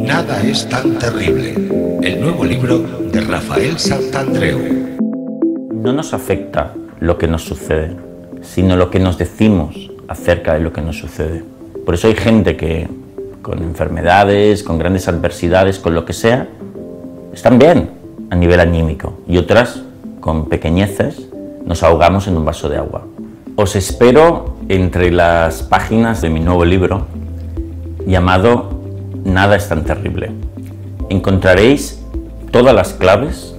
Nada es tan terrible. El nuevo libro de Rafael Santandreu. No nos afecta lo que nos sucede, sino lo que nos decimos acerca de lo que nos sucede. Por eso hay gente que con enfermedades, con grandes adversidades, con lo que sea, están bien a nivel anímico, y otras, con pequeñeces, nos ahogamos en un vaso de agua. Os espero entre las páginas de mi nuevo libro llamado Nada es tan terrible. Encontraréis todas las claves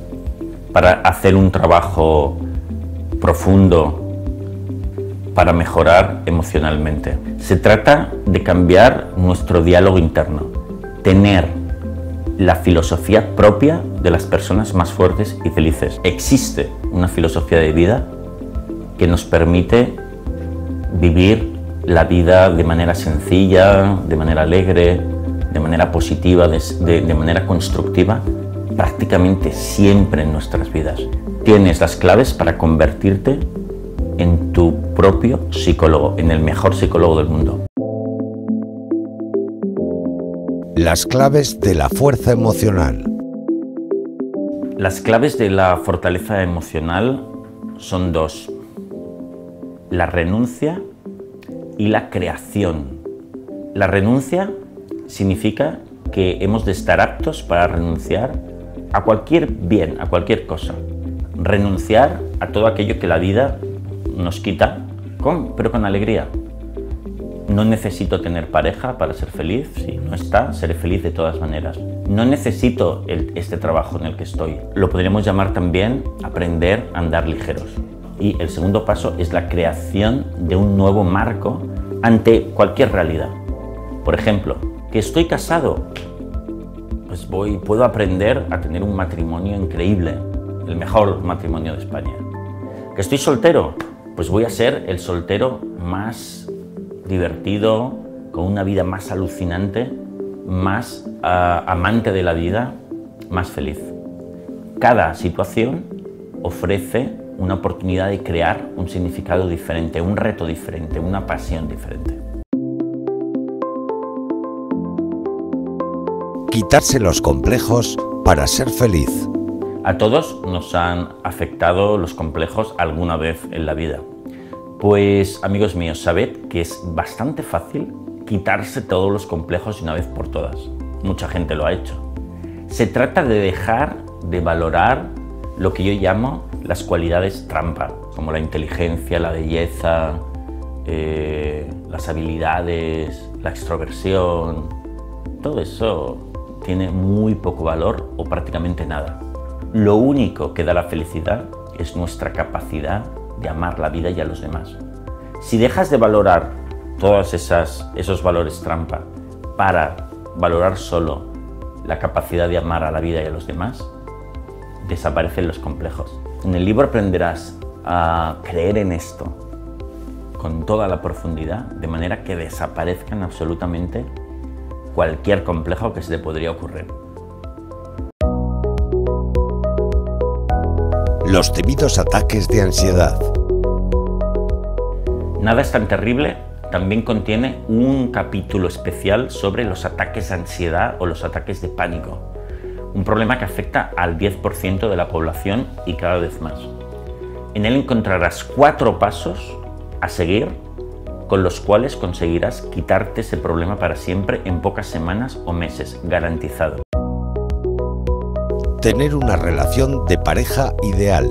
para hacer un trabajo profundo para mejorar emocionalmente. Se trata de cambiar nuestro diálogo interno, tener la filosofía propia de las personas más fuertes y felices. Existe una filosofía de vida que nos permite vivir la vida de manera sencilla, de manera alegre, de manera positiva, de manera constructiva, prácticamente siempre en nuestras vidas. Tienes las claves para convertirte en tu propio psicólogo, en el mejor psicólogo del mundo. Las claves de la fuerza emocional. Las claves de la fortaleza emocional son dos: la renuncia y la creación. La renuncia significa que hemos de estar aptos para renunciar a cualquier bien, a cualquier cosa. Renunciar a todo aquello que la vida nos quita, pero con alegría. No necesito tener pareja para ser feliz. Si no está, seré feliz de todas maneras. No necesito este trabajo en el que estoy. Lo podríamos llamar también aprender a andar ligeros. Y el segundo paso es la creación de un nuevo marco ante cualquier realidad. Por ejemplo, que estoy casado, pues puedo aprender a tener un matrimonio increíble, el mejor matrimonio de España. Que estoy soltero, pues voy a ser el soltero más divertido, con una vida más alucinante, más amante de la vida, más feliz. Cada situación ofrece una oportunidad de crear un significado diferente, un reto diferente, una pasión diferente. Quitarse los complejos para ser feliz. A todos nos han afectado los complejos alguna vez en la vida. Pues, amigos míos, sabed que es bastante fácil quitarse todos los complejos de una vez por todas. Mucha gente lo ha hecho. Se trata de dejar de valorar lo que yo llamo las cualidades trampa, como la inteligencia, la belleza, las habilidades, la extroversión. Todo eso tiene muy poco valor o prácticamente nada. Lo único que da la felicidad es nuestra capacidad de amar la vida y a los demás. Si dejas de valorar todos esos valores trampa para valorar solo la capacidad de amar a la vida y a los demás, desaparecen los complejos. En el libro aprenderás a creer en esto con toda la profundidad, de manera que desaparezcan absolutamente cualquier complejo que se te podría ocurrir. Los temidos ataques de ansiedad. Nada es tan terrible también contiene un capítulo especial sobre los ataques de ansiedad o los ataques de pánico, un problema que afecta al 10% de la población y cada vez más. En él encontrarás 4 pasos a seguir con los cuales conseguirás quitarte ese problema para siempre en pocas semanas o meses, garantizado. Tener una relación de pareja ideal.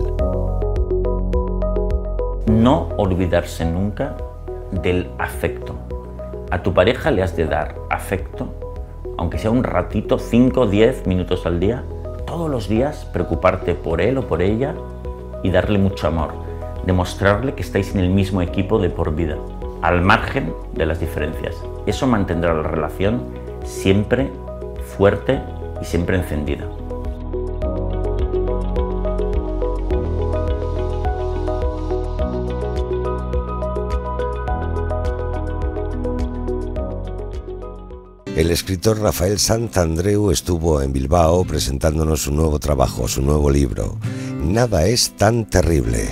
No olvidarse nunca del afecto. A tu pareja le has de dar afecto, aunque sea un ratito, 5 o 10 minutos al día, todos los días preocuparte por él o por ella y darle mucho amor, demostrarle que estáis en el mismo equipo de por vida, al margen de las diferencias. Eso mantendrá la relación siempre fuerte y siempre encendida. El escritor Rafael Santandreu estuvo en Bilbao presentándonos su nuevo trabajo, su nuevo libro, Nada es tan terrible.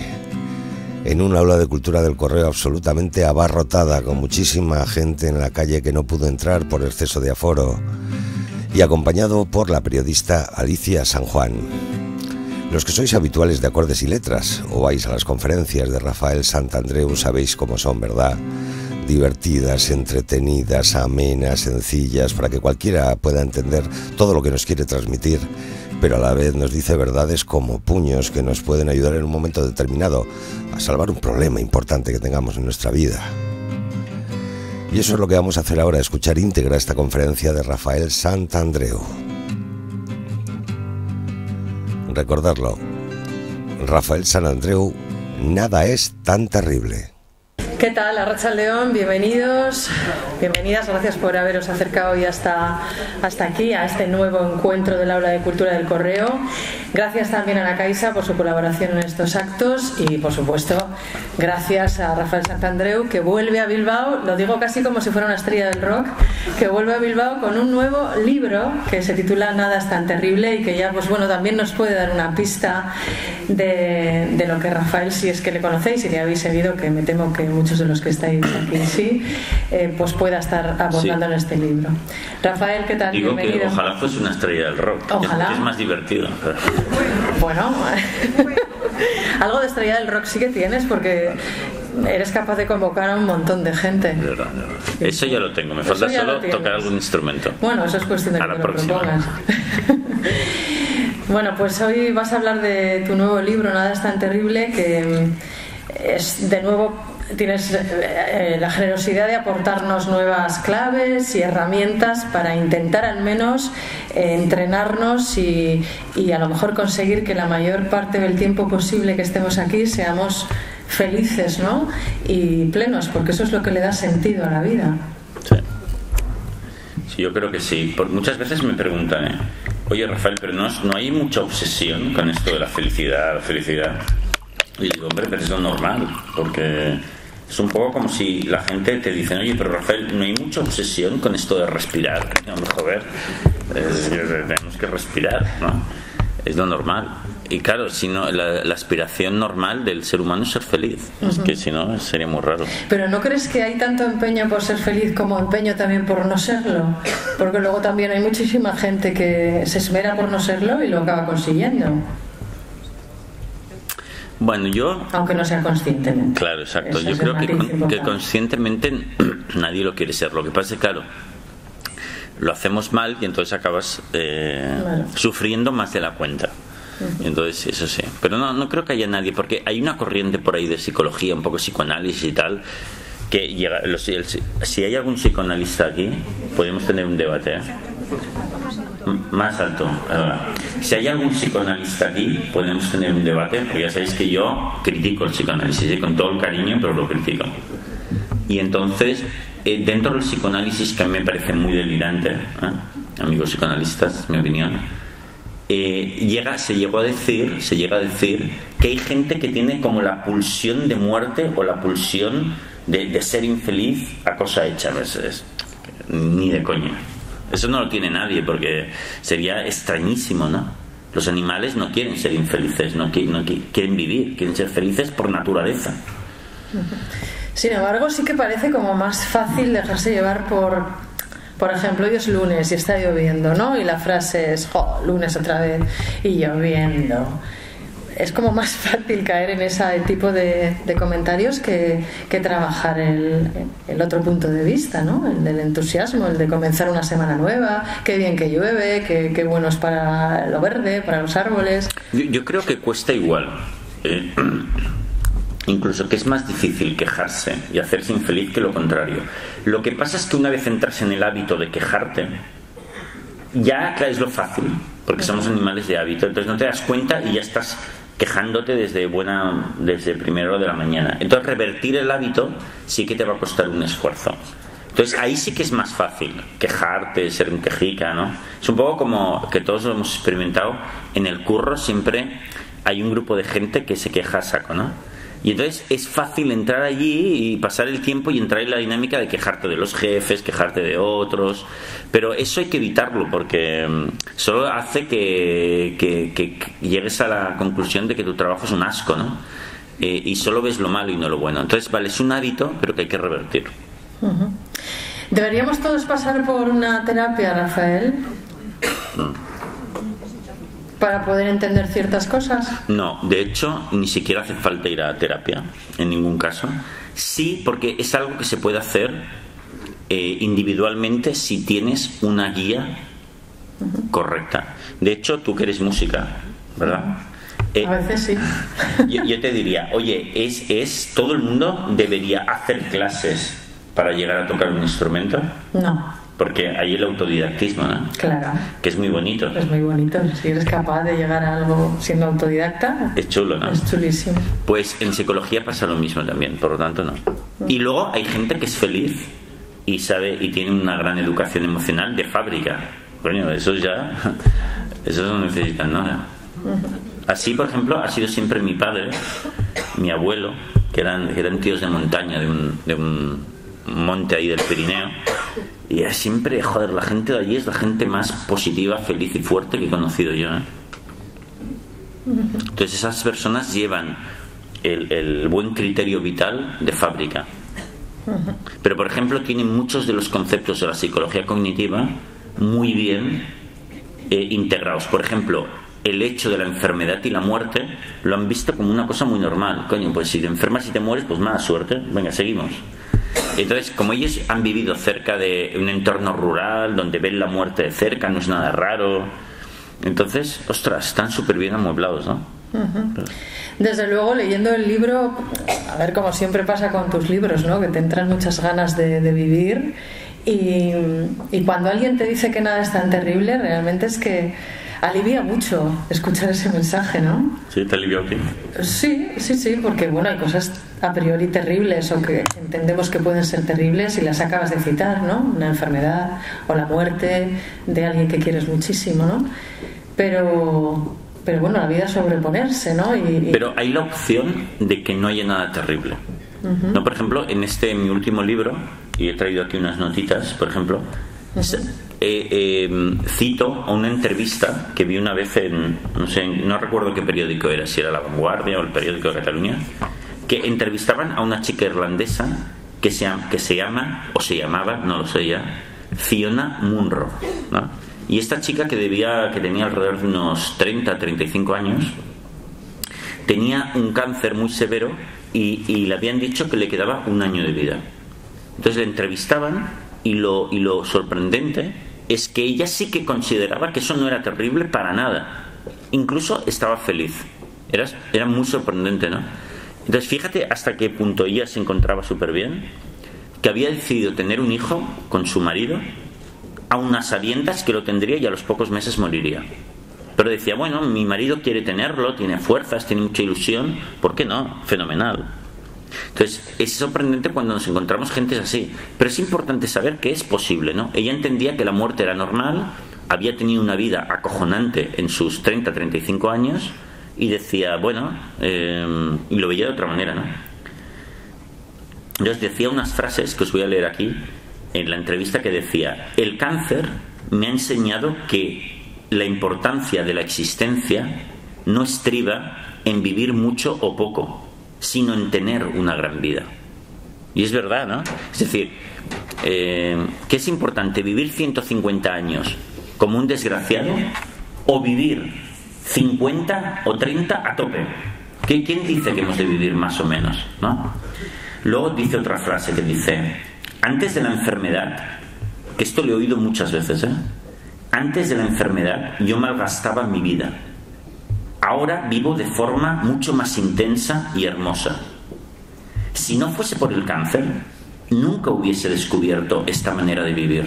en un aula de cultura del Correo absolutamente abarrotada, con muchísima gente en la calle que no pudo entrar por exceso de aforo, y acompañado por la periodista Alicia San Juan. Los que sois habituales de Acordes y Letras o vais a las conferencias de Rafael Santandreu sabéis cómo son, ¿verdad? Divertidas, entretenidas, amenas, sencillas, para que cualquiera pueda entender todo lo que nos quiere transmitir, pero a la vez nos dice verdades como puños que nos pueden ayudar en un momento determinado a salvar un problema importante que tengamos en nuestra vida. Y eso es lo que vamos a hacer ahora, escuchar íntegra esta conferencia de Rafael Santandreu. Recordarlo, Rafael Santandreu, nada es tan terrible. ¿Qué tal? Arratsaldeon, bienvenidos, bienvenidas, gracias por haberos acercado hoy hasta aquí, a este nuevo encuentro del Aula de Cultura del Correo. Gracias también a la Caixa por su colaboración en estos actos y, por supuesto, gracias a Rafael Santandreu, que vuelve a Bilbao, lo digo casi como si fuera una estrella del rock, que vuelve a Bilbao con un nuevo libro que se titula Nada es tan terrible y que ya, pues bueno, también nos puede dar una pista de lo que Rafael, si es que le conocéis y le habéis seguido, que me temo que muchos de los que estáis aquí sí, pues pueda estar abordando en este libro. Rafael, ¿qué tal? Digo bienvenido. Que ojalá fuese una estrella del rock. Ojalá. Es más divertido. Bueno, algo de estrella del rock sí que tienes, porque eres capaz de convocar a un montón de gente. De verdad. Eso ya lo tengo, me falta solo tocar algún instrumento. Bueno, eso es cuestión de que te lo propongas. Bueno, pues hoy vas a hablar de tu nuevo libro, Nada es tan terrible, que es, de nuevo, tienes la generosidad de aportarnos nuevas claves y herramientas para intentar al menos entrenarnos y a lo mejor conseguir que la mayor parte del tiempo posible que estemos aquí seamos felices, ¿no? Y plenos, porque eso es lo que le da sentido a la vida. Sí, yo creo que sí. Muchas veces me preguntan, oye, Rafael, pero no hay mucha obsesión con esto de la felicidad, Y digo, hombre, pero es lo normal, porque es un poco como si la gente te dice, oye, pero Rafael, no hay mucha obsesión con esto de respirar. Joder, tenemos que respirar, ¿no? Es lo normal. Y claro, si no, la aspiración normal del ser humano es ser feliz. Es que si no, sería muy raro. Pero ¿no crees que hay tanto empeño por ser feliz como empeño también por no serlo? Porque luego también hay muchísima gente que se esmera por no serlo y lo acaba consiguiendo. Bueno, aunque no sea conscientemente. Claro, exacto. Yo creo que conscientemente nadie lo quiere ser. Lo que pasa es que, claro, lo hacemos mal y entonces acabas sufriendo más de la cuenta. Entonces, eso sí. Pero no creo que haya nadie, porque hay una corriente por ahí de psicología, un poco psicoanálisis y tal, que llega. Si hay algún psicoanalista aquí, podemos tener un debate, más alto. Si hay algún psicoanalista aquí, podemos tener un debate, porque ya sabéis que yo critico el psicoanálisis, con todo el cariño, pero lo critico. Y entonces, dentro del psicoanálisis, que a mí me parece muy delirante, amigos psicoanalistas, mi opinión, se llega a decir que hay gente que tiene como la pulsión de muerte o la pulsión de ser infeliz a cosa hecha a veces. Ni de coña. Eso no lo tiene nadie, porque sería extrañísimo, ¿no? Los animales no quieren ser infelices, no quieren vivir, quieren ser felices por naturaleza. Sin embargo, sí que parece como más fácil dejarse llevar por ejemplo, hoy es lunes y está lloviendo, ¿no? Y la frase es, lunes otra vez y lloviendo. Es como más fácil caer en ese tipo de comentarios que trabajar el otro punto de vista, ¿no? El del entusiasmo, el de comenzar una semana nueva, qué bien que llueve, qué bueno es para lo verde, para los árboles. Yo creo que cuesta igual. Incluso que es más difícil quejarse y hacerse infeliz que lo contrario. Lo que pasa es que una vez entras en el hábito de quejarte, ya es lo fácil, porque somos animales de hábito, entonces no te das cuenta y ya estás quejándote desde primera hora de la mañana. Entonces revertir el hábito sí que te va a costar un esfuerzo. Entonces ahí sí que es más fácil quejarte, ser un quejica, ¿no? Es un poco como que todos lo hemos experimentado. En el curro siempre hay un grupo de gente que se queja a saco, ¿no? Y entonces es fácil entrar allí y pasar el tiempo y entrar en la dinámica de quejarte de los jefes, quejarte de otros, pero eso hay que evitarlo, porque solo hace que llegues a la conclusión de que tu trabajo es un asco, ¿no? y solo ves lo malo y no lo bueno. Entonces, vale, es un hábito, pero que hay que revertir. ¿Deberíamos todos pasar por una terapia, Rafael? ¿Para poder entender ciertas cosas? No, de hecho, ni siquiera hace falta ir a terapia, en ningún caso. Sí, porque es algo que se puede hacer individualmente si tienes una guía correcta. De hecho, tú que eres música, ¿verdad? A veces sí. Yo te diría, oye, ¿todo el mundo debería hacer clases para llegar a tocar un instrumento? No. Porque hay el autodidactismo, ¿no? Claro. Que es muy bonito. Es muy bonito. Si eres capaz de llegar a algo siendo autodidacta, es chulo, ¿no? Es chulísimo. Pues en psicología pasa lo mismo también, por lo tanto no. Y luego hay gente que es feliz y sabe y tiene una gran educación emocional de fábrica. Coño, esos no necesitan nada. Así, por ejemplo, ha sido siempre mi padre, mi abuelo, que eran tíos de montaña, de un monte ahí del Pirineo, y siempre, joder, la gente de allí es la gente más positiva, feliz y fuerte que he conocido yo, ¿eh? Entonces esas personas llevan el buen criterio vital de fábrica, pero por ejemplo tienen muchos de los conceptos de la psicología cognitiva muy bien integrados. Por ejemplo, el hecho de la enfermedad y la muerte lo han visto como una cosa muy normal. Coño, pues si te enfermas y te mueres, pues mala suerte, venga, seguimos. Entonces, como ellos han vivido cerca de un entorno rural donde ven la muerte de cerca, no es nada raro, entonces, ostras, están súper bien amueblados, ¿no? Desde luego, leyendo el libro, a ver, como siempre pasa con tus libros, ¿no? Que te entran muchas ganas de vivir, y cuando alguien te dice que nada es tan terrible, realmente es que alivia mucho escuchar ese mensaje, ¿no? Sí, te alivia a ti. Sí, porque bueno, hay cosas a priori terribles o que entendemos que pueden ser terribles y las acabas de citar, ¿no? Una enfermedad o la muerte de alguien que quieres muchísimo, ¿no? Pero bueno, la vida es sobreponerse, ¿no? Pero hay la opción de que no haya nada terrible. ¿No? Por ejemplo, en mi último libro, y he traído aquí unas notitas, por ejemplo, cito a una entrevista que vi una vez no recuerdo qué periódico era, si era La Vanguardia o el periódico de Cataluña, que entrevistaban a una chica irlandesa que se llamaba, no lo sé ya, Fiona Munro, ¿no? Y esta chica que tenía alrededor de unos 30-35 años, tenía un cáncer muy severo y le habían dicho que le quedaba 1 año de vida. Entonces le entrevistaban y lo sorprendente es que ella sí que consideraba que eso no era terrible para nada. Incluso estaba feliz. Era muy sorprendente, ¿no? Entonces fíjate hasta qué punto ella se encontraba súper bien, que había decidido tener un hijo con su marido, a unas sabiendas que lo tendría y a los pocos meses moriría. Pero decía, bueno, mi marido quiere tenerlo, tiene fuerzas, tiene mucha ilusión, ¿por qué no? Fenomenal. Entonces es sorprendente cuando nos encontramos gente así, pero es importante saber que es posible, ¿no? Ella entendía que la muerte era normal, había tenido una vida acojonante en sus 30-35 años y decía, bueno, y lo veía de otra manera, ¿no? Entonces decía unas frases que os voy a leer aquí en la entrevista, que decía: el cáncer me ha enseñado que la importancia de la existencia no estriba en vivir mucho o poco, sino en tener una gran vida. Y es verdad, ¿no? Es decir, ¿qué es importante? ¿Vivir 150 años como un desgraciado o vivir 50 o 30 a tope? ¿Quién dice que hemos de vivir más o menos, no? Luego dice otra frase que dice: antes de la enfermedad, que esto lo he oído muchas veces, antes de la enfermedad yo malgastaba mi vida. Ahora vivo de forma mucho más intensa y hermosa. Si no fuese por el cáncer, nunca hubiese descubierto esta manera de vivir.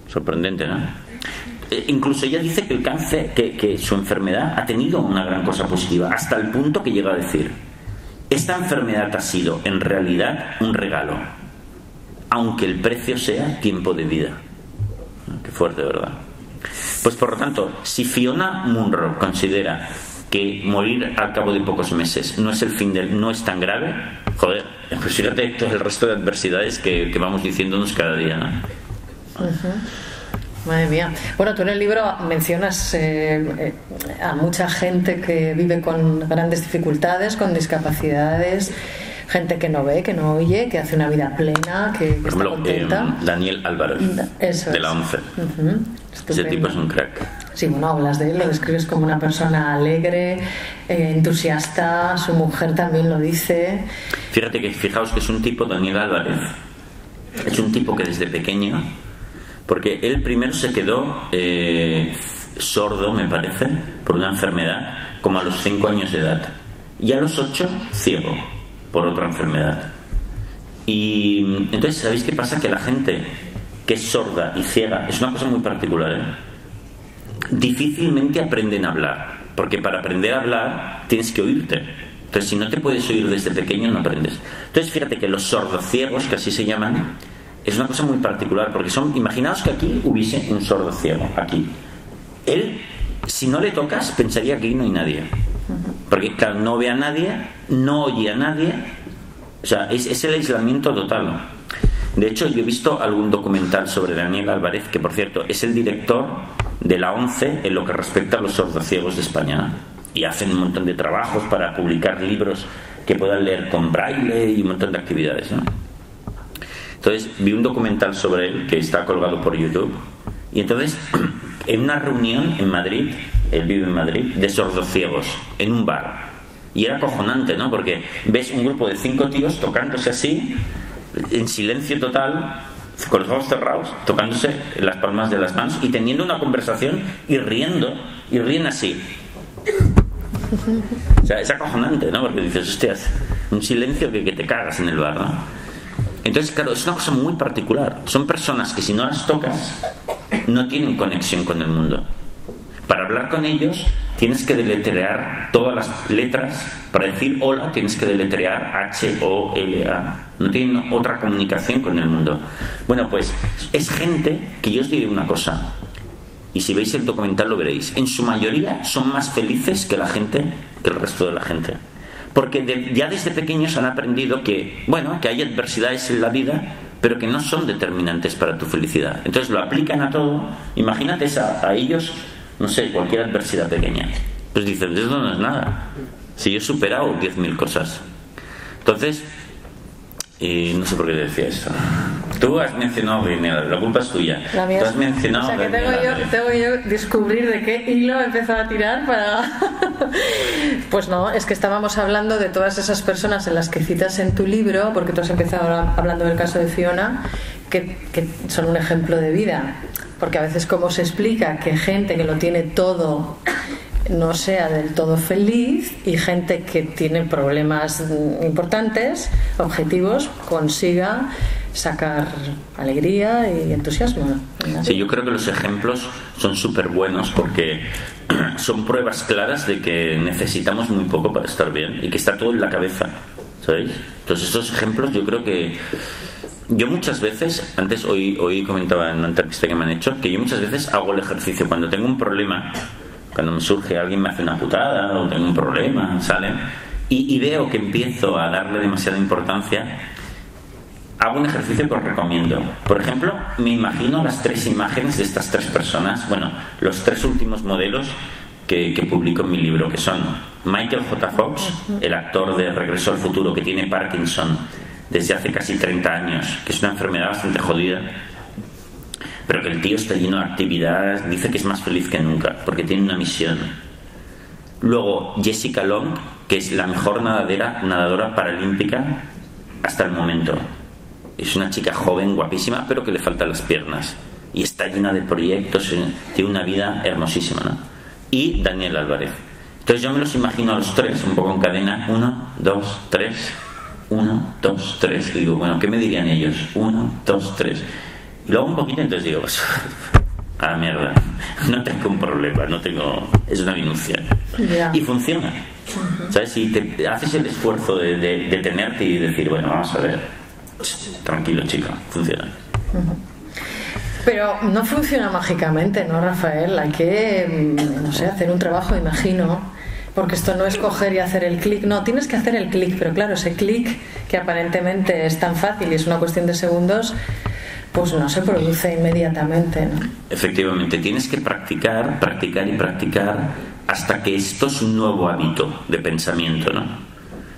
Sorprendente, ¿no? Incluso ella dice que el cáncer, que su enfermedad ha tenido una gran cosa positiva, hasta el punto que llega a decir: esta enfermedad ha sido en realidad un regalo, aunque el precio sea tiempo de vida. Qué fuerte, ¿verdad? Pues por lo tanto, si Fiona Munro considera que morir al cabo de pocos meses no es el fin no es tan grave, joder, pues fíjate todo el resto de adversidades que vamos diciéndonos cada día, ¿no? Madre mía. Bueno, tú en el libro mencionas a mucha gente que vive con grandes dificultades, con discapacidades, gente que no ve, que no oye, que hace una vida plena, que por ejemplo, está contenta. Daniel Álvarez, de la ONCE. Ese tipo es un crack. Sí, bueno, hablas de él, lo describes como una persona alegre, entusiasta, su mujer también lo dice. Fijaos que es un tipo, Daniel Álvarez, es un tipo que desde pequeño, porque él primero se quedó sordo, me parece, por una enfermedad, como a los 5 años de edad, y a los 8 ciego por otra enfermedad. Y entonces, ¿sabéis qué pasa? Que la gente que es sorda y ciega es una cosa muy particular, ¿eh? Difícilmente aprenden a hablar, porque para aprender a hablar tienes que oírte. Entonces, si no te puedes oír desde pequeño, no aprendes. Entonces, fíjate que los sordociegos, que así se llaman, es una cosa muy particular, porque imaginaos que aquí hubiese un sordo ciego, aquí. Él, si no le tocas, pensaría que aquí no hay nadie. Porque, claro, no ve a nadie, no oye a nadie. O sea, es el aislamiento total. De hecho, yo he visto algún documental sobre Daniel Álvarez, que por cierto es el director de la ONCE en lo que respecta a los sordociegos de España. Y hacen un montón de trabajos para publicar libros que puedan leer con braille y un montón de actividades, ¿no? Entonces vi un documental sobre él que está colgado por YouTube, y entonces en una reunión en Madrid, él vive en Madrid, de sordociegos en un bar, y era acojonante, ¿no? Porque ves un grupo de 5 tíos tocándose así en silencio total, con los ojos cerrados, tocándose en las palmas de las manos y teniendo una conversación y ríen así. O sea, es acojonante, ¿no? Porque dices, hostias, un silencio que te cagas en el bar, ¿no? Entonces, claro, es una cosa muy particular. Son personas que si no las tocas no tienen conexión con el mundo. Para hablar con ellos tienes que deletrear todas las letras. Para decir hola tienes que deletrear H-O-L-A. No tienen otra comunicación con el mundo. Bueno, pues es gente que yo os diré una cosa, y si veis el documental lo veréis. En su mayoría son más felices que el resto de la gente. Porque ya desde pequeños han aprendido que, bueno, que hay adversidades en la vida, pero que no son determinantes para tu felicidad. Entonces lo aplican a todo. Imagínate a ellos, no sé, cualquier adversidad pequeña. Pues dicen, eso no es nada. Si yo he superado 10.000 cosas. Entonces, no sé por qué te decía esto. Tú has mencionado Daniel, la culpa es tuya. La mía. Tú has mencionado, o sea, que tengo yo descubrir de qué hilo empezar a tirar para... Pues no, es que estábamos hablando de todas esas personas en las que citas en tu libro, porque tú has empezado hablando del caso de Fiona, que son un ejemplo de vida. Porque a veces, ¿cómo se explica que gente que lo tiene todo no sea del todo feliz, y gente que tiene problemas importantes, objetivos, consiga sacar alegría y entusiasmo? Sí, yo creo que los ejemplos son súper buenos, porque son pruebas claras de que necesitamos muy poco para estar bien y que está todo en la cabeza, ¿sabéis? Entonces esos ejemplos, yo creo que yo muchas veces, antes hoy comentaba en una entrevista que me han hecho, que yo muchas veces hago el ejercicio cuando tengo un problema, cuando me surge, alguien me hace una putada o tengo un problema, salen, y veo que empiezo a darle demasiada importancia. Hago un ejercicio que os recomiendo. Por ejemplo, me imagino las 3 imágenes de estas 3 personas, bueno, los 3 últimos modelos que publico en mi libro, que son Michael J. Fox, el actor de Regreso al Futuro, que tiene Parkinson desde hace casi 30 años, que es una enfermedad bastante jodida, pero que el tío está lleno de actividades, dice que es más feliz que nunca, porque tiene una misión. Luego, Jessica Long, que es la mejor nadadora paralímpica hasta el momento. Es una chica joven, guapísima, pero que le faltan las piernas. Y está llena de proyectos, tiene una vida hermosísima, ¿no? Y Daniel Álvarez. Entonces yo me los imagino a los 3, un poco en cadena. 1, 2, 3. 1, 2, 3. Y digo, bueno, ¿qué me dirían ellos? 1, 2, 3. Y luego un poquito, entonces digo, pues, a la mierda. No tengo un problema, es una minucia. Yeah. Y funciona. ¿Sabes? Si te haces el esfuerzo de detenerte y decir, bueno, vamos a ver, tranquilo, chica, funciona. Pero no funciona mágicamente, ¿no, Rafael? Hay que, no sé, hacer un trabajo, imagino, porque esto no es coger y hacer el clic. No, tienes que hacer el clic, pero claro, ese clic que aparentemente es tan fácil y es una cuestión de segundos, pues no se produce inmediatamente, ¿no? Efectivamente, tienes que practicar, practicar y practicar hasta que esto es un nuevo hábito de pensamiento, ¿no?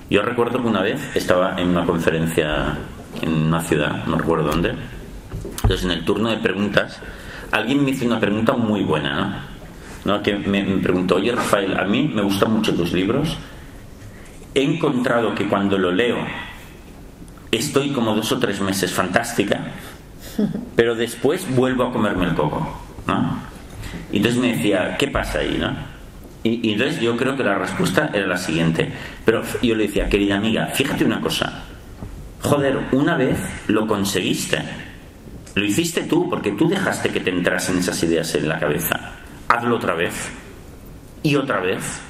Yo recuerdo que una vez estaba en una conferencia en una ciudad, no recuerdo dónde. Entonces, en el turno de preguntas, alguien me hizo una pregunta muy buena, ¿no? Que me preguntó: oye, Rafael, a mí me gustan mucho tus libros. He encontrado que cuando lo leo estoy como 2 o 3 meses fantástica, pero después vuelvo a comerme el coco, ¿no? Y entonces me decía: ¿qué pasa ahí, no? Y entonces yo creo que la respuesta era la siguiente. Pero yo le decía: querida amiga, fíjate una cosa. Joder, una vez lo conseguiste. Lo hiciste tú, porque tú dejaste que te entrasen esas ideas en la cabeza. Hazlo otra vez. Y otra vez.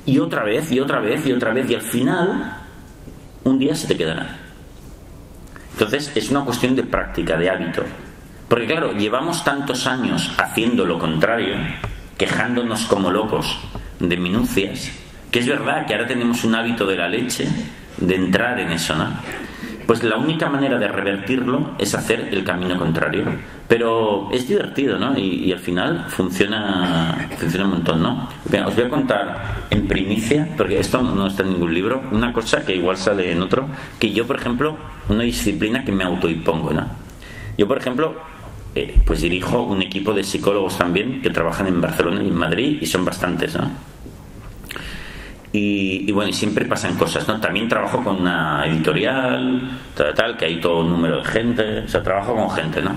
Y otra vez, y otra vez, y otra vez. Y al final, un día se te quedará. Entonces, es una cuestión de práctica, de hábito. Porque claro, llevamos tantos años haciendo lo contrario, quejándonos como locos de minucias, que es verdad que ahora tenemos un hábito de la leche de entrar en eso, ¿no? Pues la única manera de revertirlo es hacer el camino contrario. Pero es divertido, ¿no? Y al final funciona un montón, ¿no? Bien, os voy a contar en primicia, porque esto no está en ningún libro, una cosa que igual sale en otro, que yo, por ejemplo, una disciplina que me autoimpongo, ¿no? Yo, por ejemplo, pues dirijo un equipo de psicólogos también que trabajan en Barcelona y en Madrid, y son bastantes, ¿no? Y bueno, y siempre pasan cosas, ¿no? También trabajo con una editorial, tal, que hay todo un número de gente, o sea, trabajo con gente, ¿no?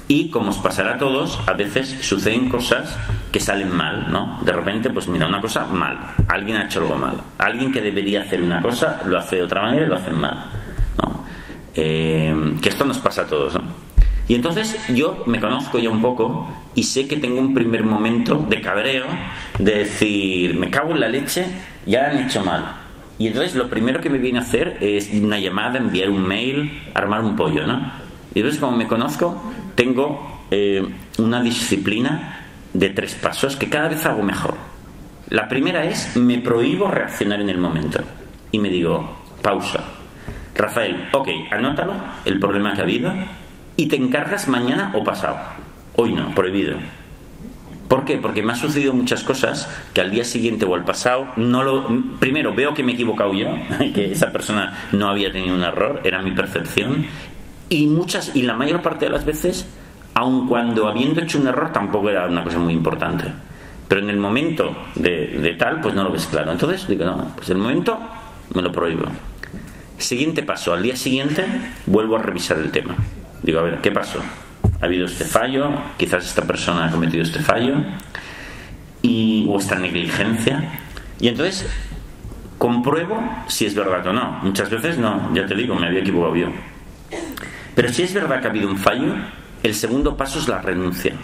Y como os pasará a todos, a veces suceden cosas que salen mal, ¿no? De repente, pues mira, una cosa mal, alguien ha hecho algo mal, alguien que debería hacer una cosa lo hace de otra manera y lo hacen mal, ¿no? Que esto nos pasa a todos, ¿no? Y entonces yo me conozco ya un poco y sé que tengo un primer momento de cabreo, de decir: me cago en la leche, ya han hecho mal. Y entonces lo primero que me viene a hacer es una llamada, enviar un mail, armar un pollo, ¿no? Y entonces, como me conozco, tengo una disciplina de 3 pasos que cada vez hago mejor. La primera es: me prohíbo reaccionar en el momento. Y me digo: pausa. Rafael, ok, anótalo, el problema que ha habido, y te encargas mañana o pasado. Hoy no, prohibido. ¿Por qué? Porque me han sucedido muchas cosas que al día siguiente o al pasado primero veo que me he equivocado yo, que esa persona no había tenido un error, era mi percepción, y la mayor parte de las veces, aun cuando habiendo hecho un error, tampoco era una cosa muy importante. Pero en el momento de tal, pues no lo ves claro. Entonces digo: no, pues el momento me lo prohíbo. Siguiente paso: al día siguiente vuelvo a revisar el tema. Digo: a ver, ¿qué pasó? Ha habido este fallo, quizás esta persona ha cometido este fallo o esta negligencia, y entonces compruebo si es verdad o no. Muchas veces no, ya te digo, me había equivocado yo. Pero si es verdad que ha habido un fallo, el segundo paso es la renuncia,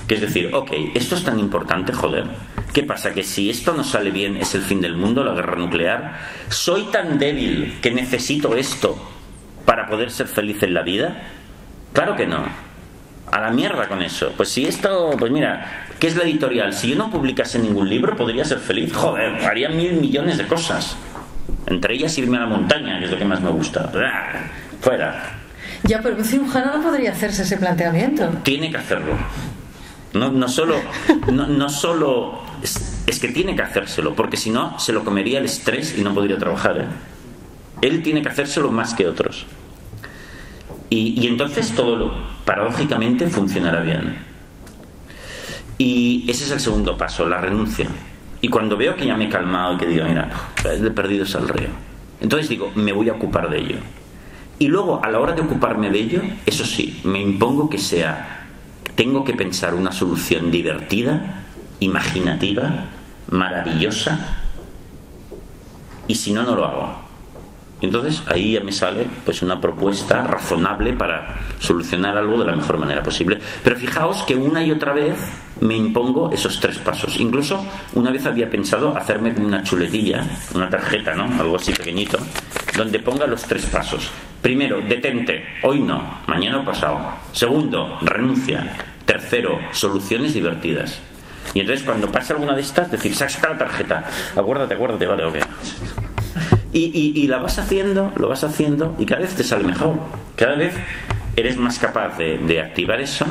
que es decir: ok, esto es tan importante, joder, ¿qué pasa? ¿Que si esto no sale bien es el fin del mundo, la guerra nuclear? ¿Soy tan débil que necesito esto para poder ser feliz en la vida? Claro que no. A la mierda con eso. Pues si esto, pues mira, ¿qué es la editorial? Si yo no publicase ningún libro, ¿podría ser feliz? Joder, haría 1000 millones de cosas. Entre ellas irme a la montaña, que es lo que más me gusta. Fuera. Ya, pero un cirujano no podría hacerse ese planteamiento. Tiene que hacerlo. No solo es que tiene que hacérselo, porque si no se lo comería el estrés y no podría trabajar, ¿eh? Él tiene que hacérselo más que otros. Y entonces todo paradójicamente funcionará bien. Y ese es el segundo paso, la renuncia. Y cuando veo que ya me he calmado y que digo: mira, he perdido es al río, entonces digo: me voy a ocupar de ello. Y luego, a la hora de ocuparme de ello, eso sí, me impongo que tengo que pensar una solución divertida, imaginativa, maravillosa, y si no, no lo hago. Entonces ahí ya me sale pues una propuesta razonable para solucionar algo de la mejor manera posible. Pero fijaos que una y otra vez me impongo esos 3 pasos. Incluso una vez había pensado hacerme una chuletilla, una tarjeta, ¿no? Algo así pequeñito, donde ponga los 3 pasos. Primero, detente, hoy no, mañana o pasado. Segundo, renuncia. Tercero, soluciones divertidas. Y entonces cuando pase alguna de estas, decir: saca la tarjeta, acuérdate, vale, ok. Y lo vas haciendo y cada vez te sale mejor. Cada vez eres más capaz de activar eso,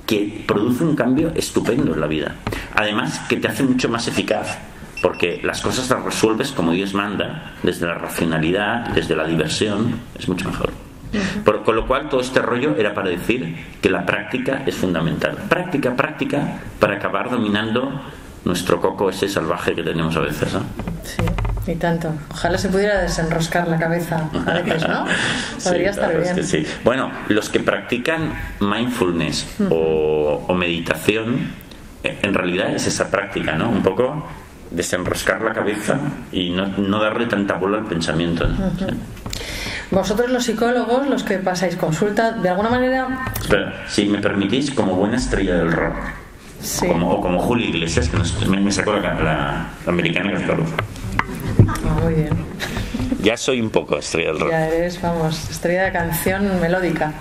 que produce un cambio estupendo en la vida. Además, que te hace mucho más eficaz, porque las cosas las resuelves como Dios manda, desde la racionalidad, desde la diversión, es mucho mejor. Con lo cual, todo este rollo era para decir que la práctica es fundamental. Práctica para acabar dominando nuestro coco ese salvaje que tenemos a veces, ¿no? Sí, y tanto. Ojalá se pudiera desenroscar la cabeza a veces, ¿no? Podría estar bien. Es que sí. Bueno, los que practican mindfulness o meditación, en realidad es esa práctica, ¿no? Un poco desenroscar la cabeza y no darle tanta bola al pensamiento, ¿no? Sí. Vosotros los psicólogos, los que pasáis consulta, de alguna manera... Espera, si me permitís, como buena estrella del rock, sí. O como Julio Iglesias, que me sacó la americana que está luz. Muy bien. Ya soy un poco estrella del rock. Ya eres, vamos, estrella de canción melódica.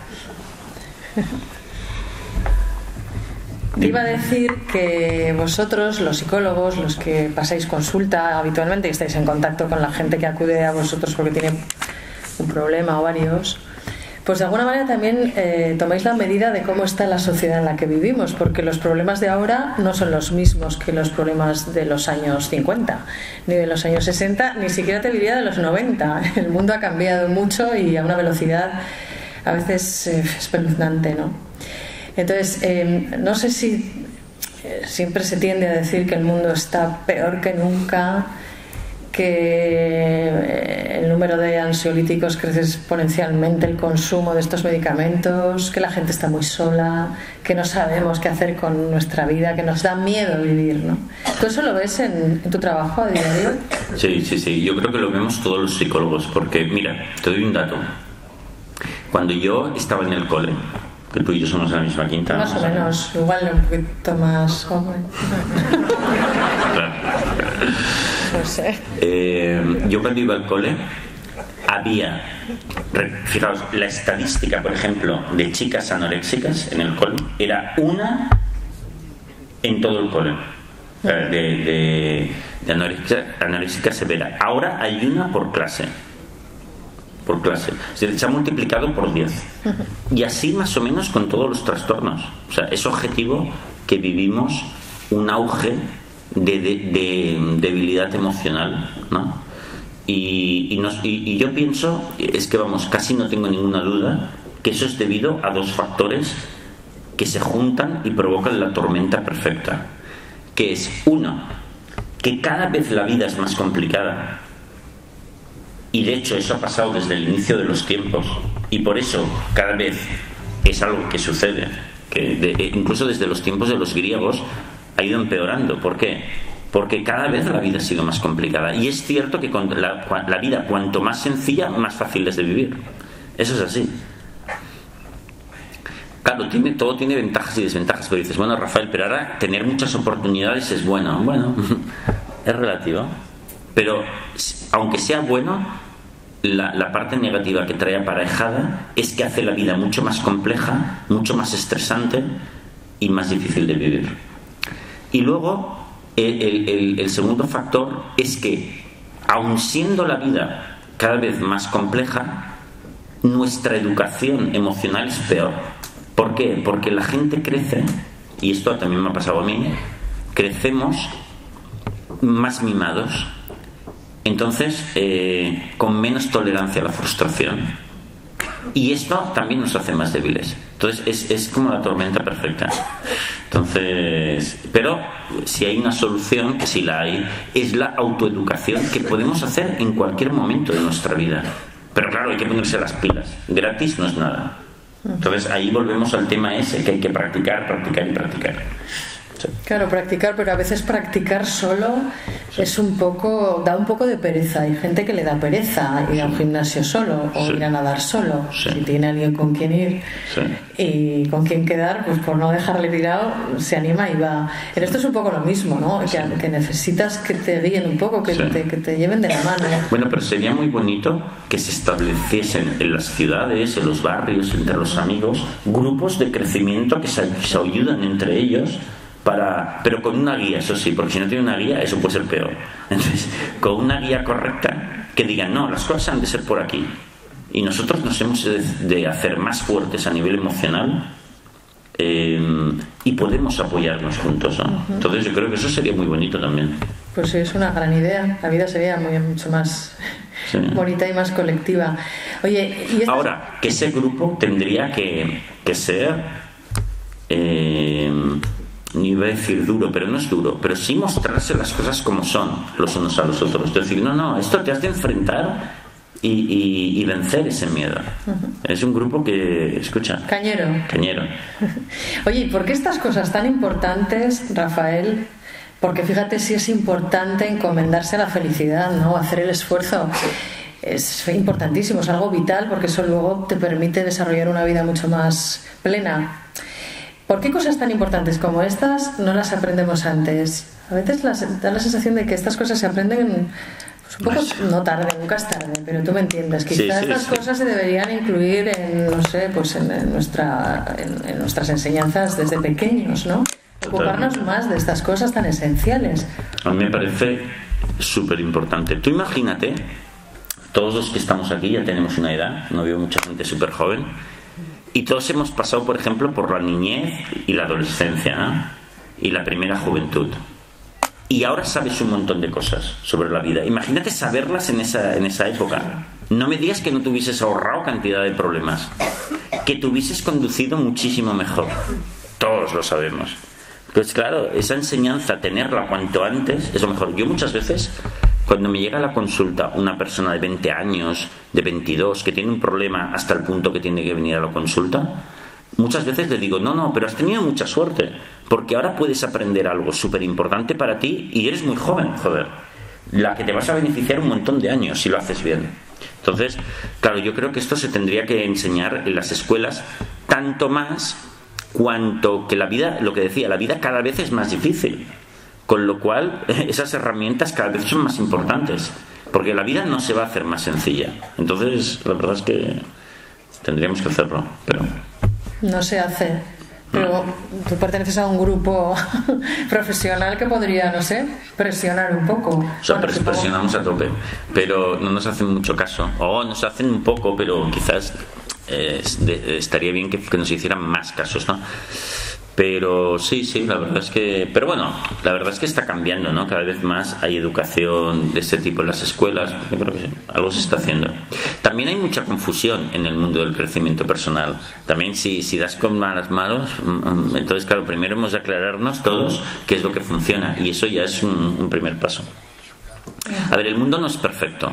Te iba a decir que vosotros, los psicólogos, los que pasáis consulta habitualmente y estáis en contacto con la gente que acude a vosotros porque tiene un problema o varios, pues de alguna manera también tomáis la medida de cómo está la sociedad en la que vivimos, porque los problemas de ahora no son los mismos que los problemas de los años 50, ni de los años 60, ni siquiera te diría de los 90. El mundo ha cambiado mucho y a una velocidad a veces espeluznante, ¿no? Entonces, no sé si siempre se tiende a decir que el mundo está peor que nunca, que el número de ansiolíticos crece exponencialmente, el consumo de estos medicamentos, que la gente está muy sola, que no sabemos qué hacer con nuestra vida, que nos da miedo vivir, ¿no? ¿Tú eso lo ves en tu trabajo a diario? Sí, yo creo que lo vemos todos los psicólogos, porque mira, te doy un dato. Cuando yo estaba en el cole, que tú y yo somos de la misma quinta, más o menos, igual un poquito más joven. Claro. No sé. Yo cuando iba al cole había, fijaos, la estadística, por ejemplo, de chicas anoréxicas en el cole era una en todo el cole, de anorexia severa. Ahora hay una por clase. Se ha multiplicado por 10. Y así más o menos con todos los trastornos. O sea, es objetivo que vivimos un auge de debilidad emocional, ¿no? Y yo pienso, es que vamos, casi no tengo ninguna duda, que eso es debido a dos factores que se juntan y provocan la tormenta perfecta. Que es, uno, que cada vez la vida es más complicada. Y de hecho eso ha pasado desde el inicio de los tiempos. Y por eso cada vez es algo que sucede. Que incluso desde los tiempos de los griegos ha ido empeorando. ¿Por qué? Porque cada vez la vida ha sido más complicada. Y es cierto que la vida, cuanto más sencilla, más fácil es de vivir. Eso es así. Claro, todo tiene ventajas y desventajas. Pero dices, bueno, Rafael, pero ahora tener muchas oportunidades es bueno. Bueno, es relativo. Pero aunque sea bueno, la parte negativa que trae aparejada es que hace la vida mucho más compleja, mucho más estresante y más difícil de vivir. Y luego el segundo factor es que, aun siendo la vida cada vez más compleja, nuestra educación emocional es peor. ¿Por qué? Porque la gente crece, y esto también me ha pasado a mí, crecemos más mimados. Entonces, con menos tolerancia a la frustración. Y esto también nos hace más débiles. Entonces, es como la tormenta perfecta. Entonces, pero si hay una solución, que sí la hay, es la autoeducación que podemos hacer en cualquier momento de nuestra vida. Pero claro, hay que ponerse las pilas. Gratis no es nada. Entonces, ahí volvemos al tema ese, que hay que practicar. Claro, practicar, pero a veces practicar solo es da un poco de pereza. Hay gente que le da pereza ir a un gimnasio solo o ir a nadar solo. Si tiene alguien con quien ir y con quien quedar, pues por no dejarle tirado, se anima y va. Pero esto es un poco lo mismo, ¿no? Que necesitas que te guíen un poco, que te lleven de la mano. Bueno, pero sería muy bonito que se estableciesen en las ciudades, en los barrios, entre los amigos, grupos de crecimiento que se ayudan entre ellos. Pero con una guía, eso sí, porque si no tiene una guía, eso puede ser peor. Entonces, con una guía correcta, que digan, no, las cosas han de ser por aquí. y nosotros nos hemos de hacer más fuertes a nivel emocional, y podemos apoyarnos juntos, ¿no? Entonces yo creo que eso sería muy bonito también. Pues sí, es una gran idea. La vida sería mucho más bonita y más colectiva. Oye, ¿y ahora, que ese grupo tendría que ser, ni iba a decir duro, pero no es duro, pero sí mostrarse las cosas como son los unos a los otros. Es decir, no, esto te has de enfrentar y vencer ese miedo. Es un grupo que, escucha, Cañero. Oye, ¿y por qué estas cosas tan importantes, Rafael? Porque fíjate si es importante encomendarse a la felicidad, ¿no? Hacer el esfuerzo es importantísimo, es algo vital, porque eso luego te permite desarrollar una vida mucho más plena. ¿Por qué cosas tan importantes como estas no las aprendemos antes? A veces da la sensación de que estas cosas se aprenden un poco, no tarde, nunca es tarde, pero tú me entiendes. Quizás estas cosas se deberían incluir en, no sé, pues en nuestras enseñanzas desde pequeños, ¿no? Ocuparnos más de estas cosas tan esenciales. A mí me parece súper importante. Tú imagínate, todos los que estamos aquí ya tenemos una edad, no veo mucha gente súper joven, y todos hemos pasado, por ejemplo, por la niñez y la adolescencia, ¿no? Y la primera juventud. Y ahora sabes un montón de cosas sobre la vida. Imagínate saberlas en esa época. No me digas que no te hubieses ahorrado cantidad de problemas, que te hubieses conducido muchísimo mejor. Todos lo sabemos. Pues claro, esa enseñanza, tenerla cuanto antes, es lo mejor. Yo muchas veces, cuando me llega a la consulta una persona de 20 años, de 22, que tiene un problema hasta el punto que tiene que venir a la consulta, muchas veces le digo, no, pero has tenido mucha suerte, porque ahora puedes aprender algo súper importante para ti y eres muy joven, joder, la que te vas a beneficiar un montón de años si lo haces bien. Entonces, claro, yo creo que esto se tendría que enseñar en las escuelas tanto más cuanto que la vida, lo que decía, la vida cada vez es más difícil, con lo cual esas herramientas cada vez son más importantes, porque la vida no se va a hacer más sencilla. Entonces, la verdad es que tendríamos que hacerlo, pero no se hace. Pero tú perteneces a un grupo profesional que podría, no sé, presionar un poco. O sea, presionamos a tope, pero no nos hacen mucho caso. O nos hacen un poco, pero quizás estaría bien que nos hicieran más casos, ¿no? Pero sí, la verdad es que... Pero bueno, la verdad es que está cambiando, ¿no? Cada vez más hay educación de este tipo en las escuelas. Yo creo que algo se está haciendo. También hay mucha confusión en el mundo del crecimiento personal. También si das con malas manos, entonces claro, primero hemos de aclararnos todos qué es lo que funciona. Y eso ya es un primer paso. A ver, el mundo no es perfecto.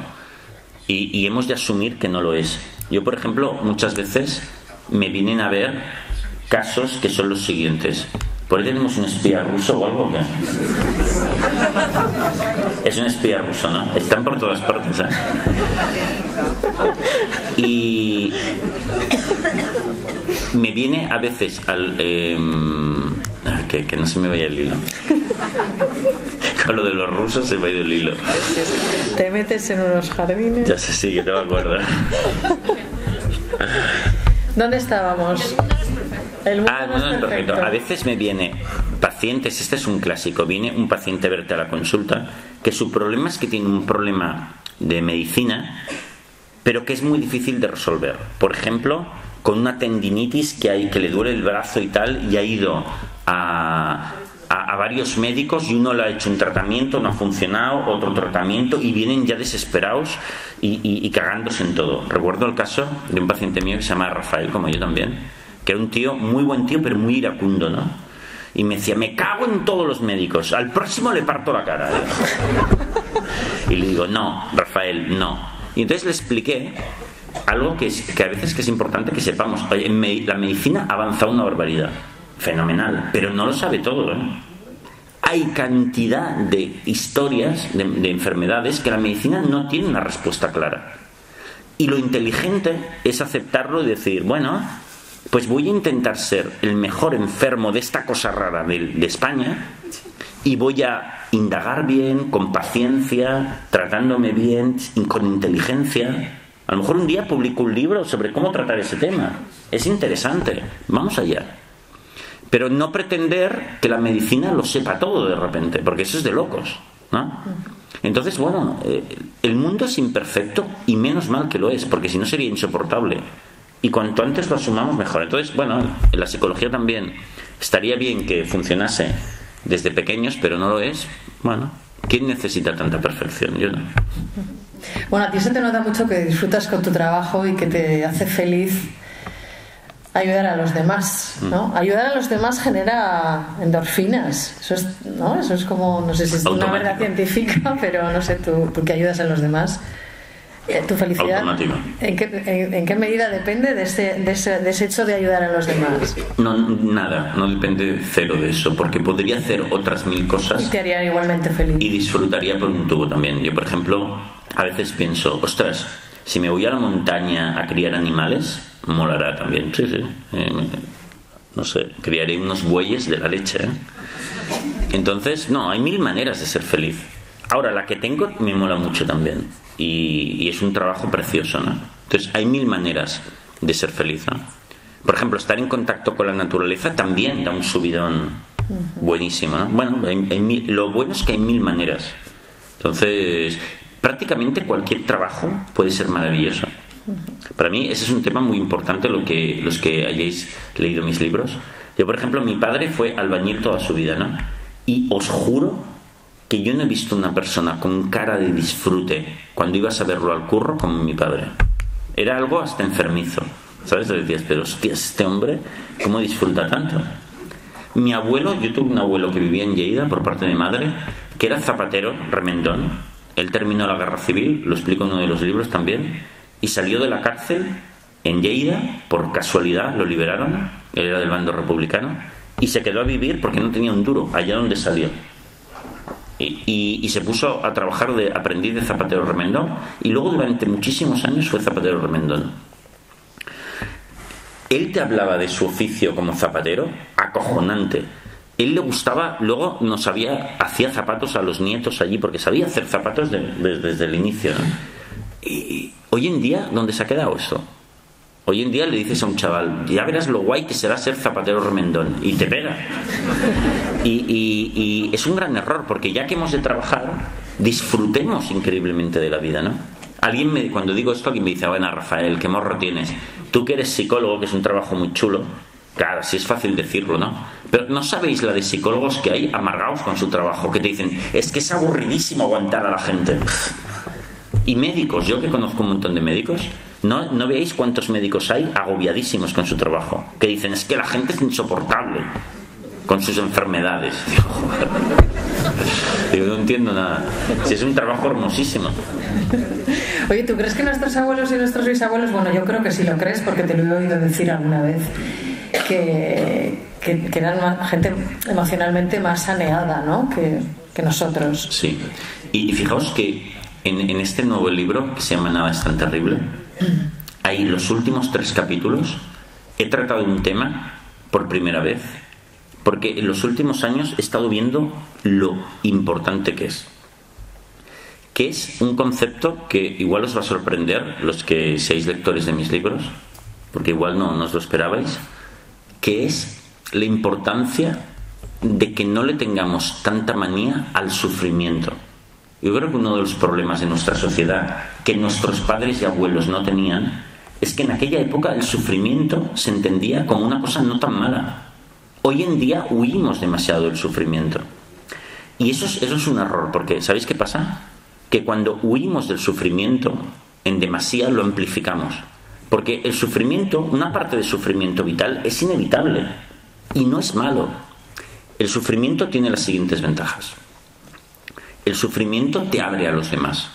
Y hemos de asumir que no lo es. Yo, por ejemplo, muchas veces me vienen a ver casos que son los siguientes. ¿Por ahí tenemos un espía ruso o algo? ¿Qué? Es un espía ruso, ¿no? Están por todas partes, ¿eh? Y me viene a veces que no se me vaya el hilo. Con lo de los rusos se me ha ido el hilo. Te metes en unos jardines. Ya sé, sí, que no me acuerdo. ¿Dónde estábamos? El mundo no es perfecto. A veces me viene pacientes, este es un clásico, viene un paciente a verte a la consulta que su problema es que tiene un problema de medicina, pero que es muy difícil de resolver. Por ejemplo, con una tendinitis que le duele el brazo y tal, y ha ido a varios médicos y uno le ha hecho un tratamiento, no ha funcionado, otro tratamiento, y vienen ya desesperados y cagándose en todo. Recuerdo el caso de un paciente mío que se llama Rafael, como yo también, que era un tío, muy buen tío, pero muy iracundo, ¿no? Y me decía, me cago en todos los médicos, al próximo le parto la cara, ¿eh? Y le digo, no, Rafael, no. Y entonces le expliqué algo que a veces que es importante que sepamos. La medicina ha avanzado una barbaridad, fenomenal, pero no lo sabe todo, ¿eh? Hay cantidad de historias de enfermedades que la medicina no tiene una respuesta clara. Y lo inteligente es aceptarlo y decir, bueno, pues voy a intentar ser el mejor enfermo de esta cosa rara de España y voy a indagar bien, con paciencia, tratándome bien, con inteligencia. A lo mejor un día publico un libro sobre cómo tratar ese tema. Es interesante, vamos allá. Pero no pretender que la medicina lo sepa todo de repente, porque eso es de locos, ¿no? Entonces, bueno, el mundo es imperfecto y menos mal que lo es, porque si no sería insoportable. Y cuanto antes lo asumamos, mejor. Entonces, bueno, en la psicología también estaría bien que funcionase desde pequeños, pero no lo es. Bueno, ¿quién necesita tanta perfección? Yo no. Bueno, a ti se te nota mucho que disfrutas con tu trabajo y que te hace feliz ayudar a los demás, ¿no? Ayudar a los demás genera endorfinas. Eso es, ¿no? Eso es como, no sé si es una verdad científica, pero no sé, tú que ayudas a los demás, tu felicidad, ¿en qué medida depende de ese hecho de ayudar a los demás? No, nada, no depende cero de eso, porque podría hacer otras 1000 cosas y te haría igualmente feliz. Y disfrutaría por un tubo también. Yo, por ejemplo, a veces pienso, ostras, si me voy a la montaña a criar animales, molará también. Sí. No sé, criaré unos bueyes de la leche, ¿eh? Entonces, no, hay 1000 maneras de ser feliz. Ahora, la que tengo me mola mucho también. Y es un trabajo precioso, ¿no? Entonces, hay 1000 maneras de ser feliz, ¿no? Por ejemplo, estar en contacto con la naturaleza también da un subidón buenísimo, ¿no? Bueno, lo bueno es que hay 1000 maneras. Entonces, prácticamente cualquier trabajo puede ser maravilloso. Para mí ese es un tema muy importante, los que hayáis leído mis libros. Yo, por ejemplo, mi padre fue albañil toda su vida, ¿no? Y os juro que yo no he visto una persona con cara de disfrute cuando ibas a verlo al curro como mi padre. Era algo hasta enfermizo, ¿sabes? Te decías, pero hostias, este hombre, ¿cómo disfruta tanto? Mi abuelo, yo tuve un abuelo que vivía en Lleida por parte de mi madre, que era zapatero, remendón. Él terminó la guerra civil, lo explico en uno de los libros también, y salió de la cárcel en Lleida, por casualidad lo liberaron, él era del bando republicano, y se quedó a vivir porque no tenía un duro allá donde salió. Y se puso a trabajar de aprendiz de zapatero remendón, y luego durante muchísimos años fue zapatero remendón. Él te hablaba de su oficio como zapatero, acojonante. Él le gustaba, luego hacía zapatos a los nietos allí, porque sabía hacer zapatos desde el inicio, ¿no? Y hoy en día, ¿dónde se ha quedado esto? Hoy en día le dices a un chaval, ya verás lo guay que será ser zapatero remendón, y te pega. Y es un gran error, porque ya que hemos de trabajar, disfrutemos increíblemente de la vida, ¿no? Cuando digo esto, alguien me dice, bueno, Rafael, qué morro tienes. Tú que eres psicólogo, que es un trabajo muy chulo. Claro, sí es fácil decirlo, ¿no? Pero ¿no sabéis la de psicólogos que hay amargados con su trabajo? Que te dicen, es que es aburridísimo aguantar a la gente. Y médicos, yo que conozco un montón de médicos, ¿no veáis cuántos médicos hay agobiadísimos con su trabajo? Que dicen, es que la gente es insoportable con sus enfermedades. Digo, no entiendo nada. Si es un trabajo hermosísimo. Oye, ¿tú crees que nuestros abuelos y nuestros bisabuelos, bueno, yo creo que sí lo crees porque te lo he oído decir alguna vez, que eran gente emocionalmente más saneada, ¿no? que nosotros? Sí. Y fijaos que en este nuevo libro, que se llama Nada es tan terrible, hay los últimos 3 capítulos, he tratado un tema por primera vez, porque en los últimos años he estado viendo lo importante que es un concepto que igual os va a sorprender los que seáis lectores de mis libros, porque igual no os lo esperabais, que es la importancia de que no le tengamos tanta manía al sufrimiento. Yo creo que uno de los problemas de nuestra sociedad, que nuestros padres y abuelos no tenían, es que en aquella época el sufrimiento se entendía como una cosa no tan mala. Hoy en día huimos demasiado del sufrimiento. Y eso es un error, porque ¿sabéis qué pasa? Que cuando huimos del sufrimiento, en demasía lo amplificamos. Porque el sufrimiento, una parte del sufrimiento vital, es inevitable y no es malo. El sufrimiento tiene las siguientes ventajas. El sufrimiento te abre a los demás.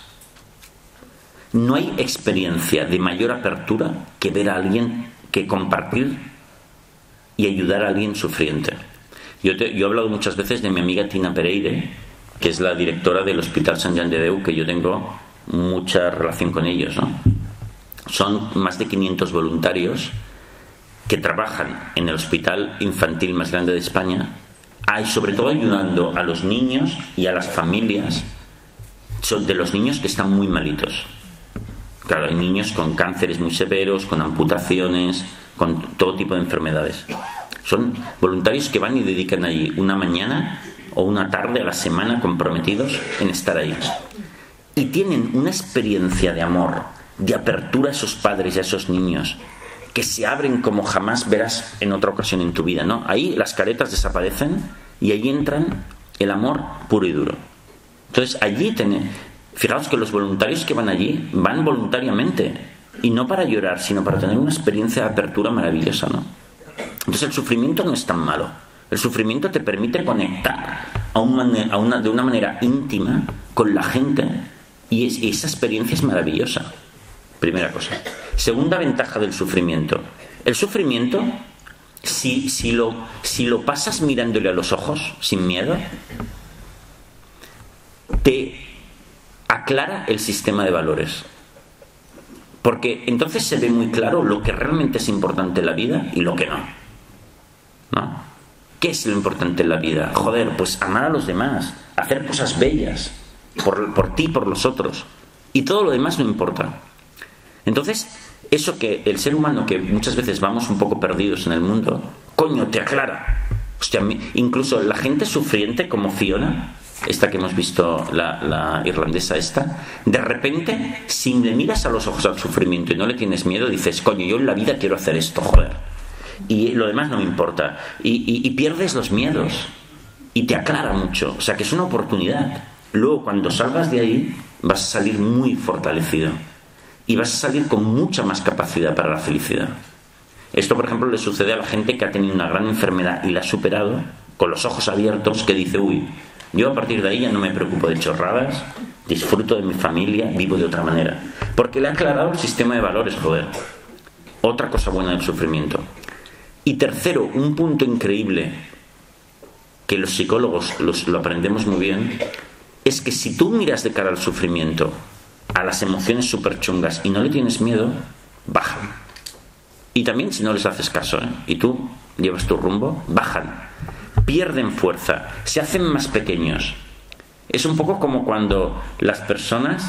No hay experiencia de mayor apertura que ver a alguien, que compartir y ayudar a alguien sufriente. Yo he hablado muchas veces de mi amiga Tina Pereire, que es la directora del Hospital Sant Joan de Déu, que yo tengo mucha relación con ellos, ¿no? Son más de 500 voluntarios que trabajan en el hospital infantil más grande de España, y sobre todo ayudando a los niños y a las familias de los niños que están muy malitos. Claro, hay niños con cánceres muy severos, con amputaciones, con todo tipo de enfermedades. Son voluntarios que van y dedican allí una mañana o una tarde a la semana comprometidos en estar ahí. y tienen una experiencia de amor, de apertura a esos padres y a esos niños, que se abren como jamás verás en otra ocasión en tu vida, ¿no? Ahí las caretas desaparecen y ahí entran el amor puro y duro. Entonces allí fijaos que los voluntarios que van allí van voluntariamente, y no para llorar, sino para tener una experiencia de apertura maravillosa, ¿no? Entonces el sufrimiento no es tan malo. El sufrimiento te permite conectar de una manera íntima con la gente, y esa experiencia es maravillosa. Primera cosa. Segunda ventaja del sufrimiento. El sufrimiento, si lo pasas mirándole a los ojos, sin miedo, te aclara el sistema de valores. Porque entonces se ve muy claro lo que realmente es importante en la vida y lo que no. ¿No? ¿Qué es lo importante en la vida? Joder, pues amar a los demás, hacer cosas bellas por ti y por los otros. Y todo lo demás no importa. Entonces, eso que el ser humano, que muchas veces vamos un poco perdidos en el mundo, coño, te aclara. Hostia, incluso la gente sufriente como Fiona, esta que hemos visto, la irlandesa esta, de repente, si le miras a los ojos al sufrimiento y no le tienes miedo, dices, coño, yo en la vida quiero hacer esto, joder. Y lo demás no me importa. Y pierdes los miedos. Y te aclara mucho. O sea, que es una oportunidad. Luego, cuando salgas de ahí, vas a salir muy fortalecido. Y vas a salir con mucha más capacidad para la felicidad. Esto, por ejemplo, le sucede a la gente que ha tenido una gran enfermedad y la ha superado, con los ojos abiertos, que dice, uy, yo a partir de ahí ya no me preocupo de chorradas, disfruto de mi familia, vivo de otra manera. Porque le ha aclarado el sistema de valores, joder. Otra cosa buena del sufrimiento. Y tercero, un punto increíble, que los psicólogos lo aprendemos muy bien, es que si tú miras de cara al sufrimiento, a las emociones súper chungas, y no le tienes miedo, bajan. Y también si no les haces caso, y tú llevas tu rumbo, bajan, pierden fuerza, se hacen más pequeños. Es un poco como cuando las personas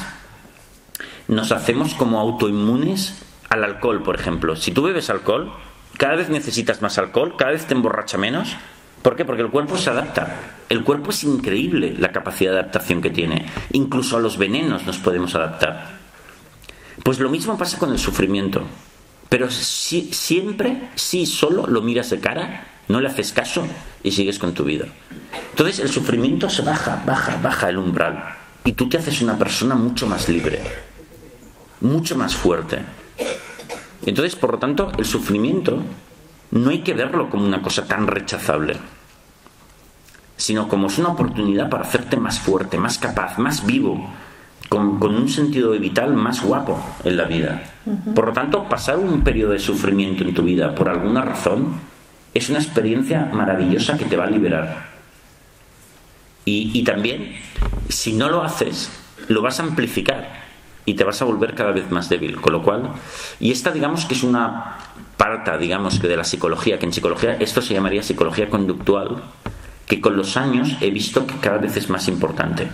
nos hacemos como autoinmunes al alcohol, por ejemplo. Si tú bebes alcohol, cada vez necesitas más alcohol, cada vez te emborracha menos. ¿Por qué? Porque el cuerpo se adapta. El cuerpo es increíble la capacidad de adaptación que tiene. Incluso a los venenos nos podemos adaptar. Pues lo mismo pasa con el sufrimiento. Pero siempre, si solo lo miras de cara, no le haces caso y sigues con tu vida. Entonces el sufrimiento se baja el umbral. Y tú te haces una persona mucho más libre, mucho más fuerte. Entonces, por lo tanto, el sufrimiento no hay que verlo como una cosa tan rechazable, sino como es una oportunidad para hacerte más fuerte, más capaz, más vivo, con un sentido vital más guapo en la vida. Por lo tanto, pasar un periodo de sufrimiento en tu vida por alguna razón es una experiencia maravillosa que te va a liberar. Y también, si no lo haces, lo vas a amplificar y te vas a volver cada vez más débil. Con lo cual, y esta digamos que es una parte, digamos, que de la psicología, que en psicología esto se llamaría psicología conductual, que con los años he visto que cada vez es más importante.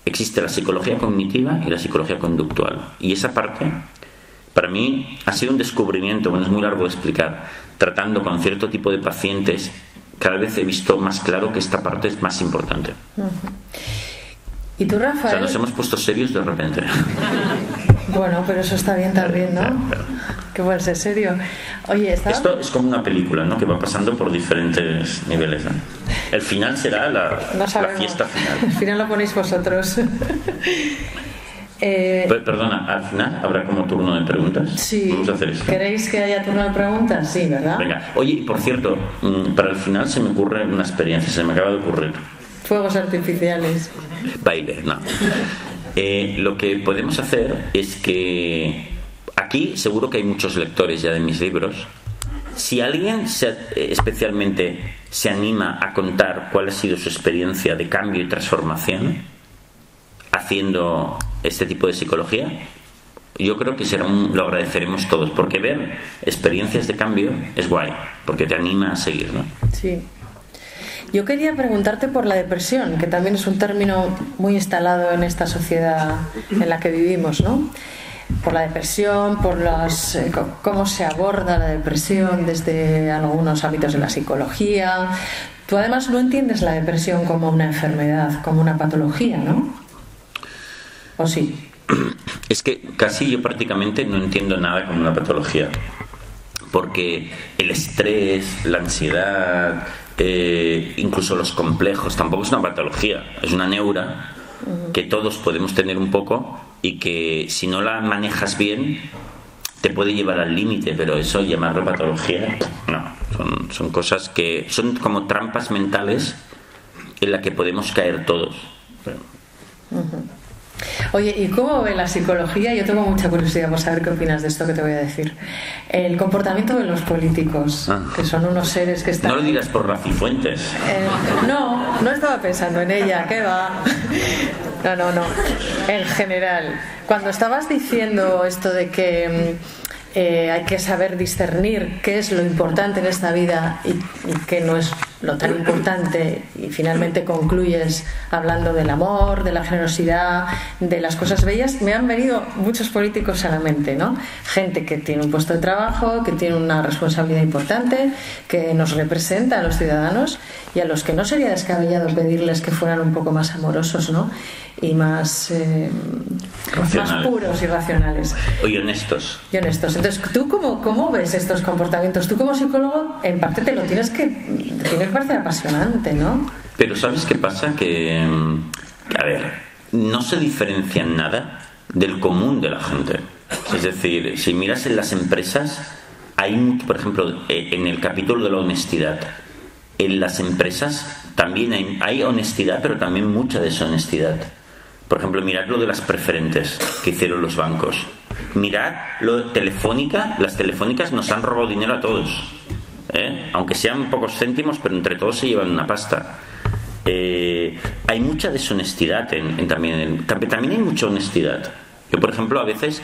Existe la psicología cognitiva y la psicología conductual. Y esa parte, para mí, ha sido un descubrimiento, bueno, es muy largo de explicar. Tratando con cierto tipo de pacientes, cada vez he visto más claro que esta parte es más importante. ¿Y tú, Rafael? O sea, nos hemos puesto serios de repente. Bueno, pero eso está bien también, ¿no? Que puede ser serio. Oye, esto es como una película, ¿no? Que va pasando por diferentes niveles, ¿no? El final será la fiesta final. El final lo ponéis vosotros. Perdona, al final habrá como turno de preguntas. Sí. Vamos a hacer eso. ¿Queréis que haya turno de preguntas? Sí, ¿verdad? Venga. Oye, y por cierto, para el final se me ocurre una experiencia, se me acaba de ocurrir. Fuegos artificiales. Baile, no. Lo que podemos hacer es que aquí seguro que hay muchos lectores ya de mis libros. Si alguien especialmente se anima a contar cuál ha sido su experiencia de cambio y transformación haciendo este tipo de psicología, yo creo que lo agradeceremos todos, porque ver experiencias de cambio es guay, porque te anima a seguir, ¿no? Sí. Yo quería preguntarte por la depresión, que también es un término muy instalado en esta sociedad en la que vivimos, ¿no? Por la depresión, por cómo se aborda la depresión desde algunos ámbitos de la psicología. Tú además no entiendes la depresión como una enfermedad, como una patología, ¿no? ¿O sí? Es que casi yo prácticamente no entiendo nada como una patología, porque el estrés, la ansiedad, incluso los complejos, tampoco es una patología, es una neura que todos podemos tener un poco y que si no la manejas bien te puede llevar al límite, pero eso llamarlo patología, no, son cosas que son como trampas mentales en las que podemos caer todos. Oye, ¿y cómo ve la psicología? Yo tengo mucha curiosidad por saber qué opinas de esto que te voy a decir. El comportamiento de los políticos, que son unos seres que están... No lo digas por Rafi Fuentes. No estaba pensando en ella, ¿qué va? No. En general, cuando estabas diciendo esto de que hay que saber discernir qué es lo importante en esta vida y qué no es lo tan importante, y finalmente concluyes hablando del amor, de la generosidad, de las cosas bellas, me han venido muchos políticos a la mente, ¿no? Gente que tiene un puesto de trabajo, que tiene una responsabilidad importante, que nos representa a los ciudadanos y a los que no sería descabellado pedirles que fueran un poco más amorosos, ¿no? Y más puros y racionales. Y honestos. Entonces, ¿tú cómo ves estos comportamientos? Tú como psicólogo, en parte te tienes que parecer apasionante, ¿no? Pero ¿sabes qué pasa? Que, a ver, no se diferencia en nada del común de la gente. Es decir, si miras en las empresas, hay, por ejemplo, en el capítulo de la honestidad, en las empresas también hay honestidad, pero también mucha deshonestidad. Por ejemplo, mirad lo de las preferentes que hicieron los bancos. Mirad lo de Telefónica. Las telefónicas nos han robado dinero a todos. Aunque sean pocos céntimos, pero entre todos se llevan una pasta. Hay mucha deshonestidad también hay mucha honestidad. Yo, por ejemplo, a veces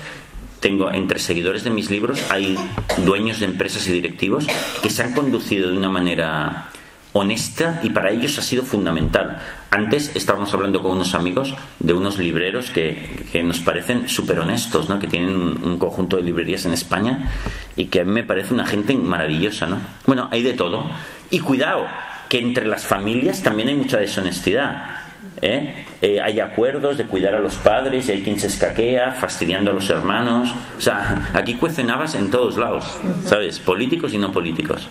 tengo entre seguidores de mis libros, hay dueños de empresas y directivos que se han conducido de una manera honesta y para ellos ha sido fundamental. Antes estábamos hablando con unos amigos de unos libreros que nos parecen súper honestos, ¿no? Que tienen un conjunto de librerías en España y que a mí me parece una gente maravillosa, ¿no? Bueno, hay de todo. Y cuidado, que entre las familias también hay mucha deshonestidad. Hay acuerdos de cuidar a los padres y hay quien se escaquea fastidiando a los hermanos. O sea, aquí cuecen habas en todos lados, ¿sabes? Políticos y no políticos.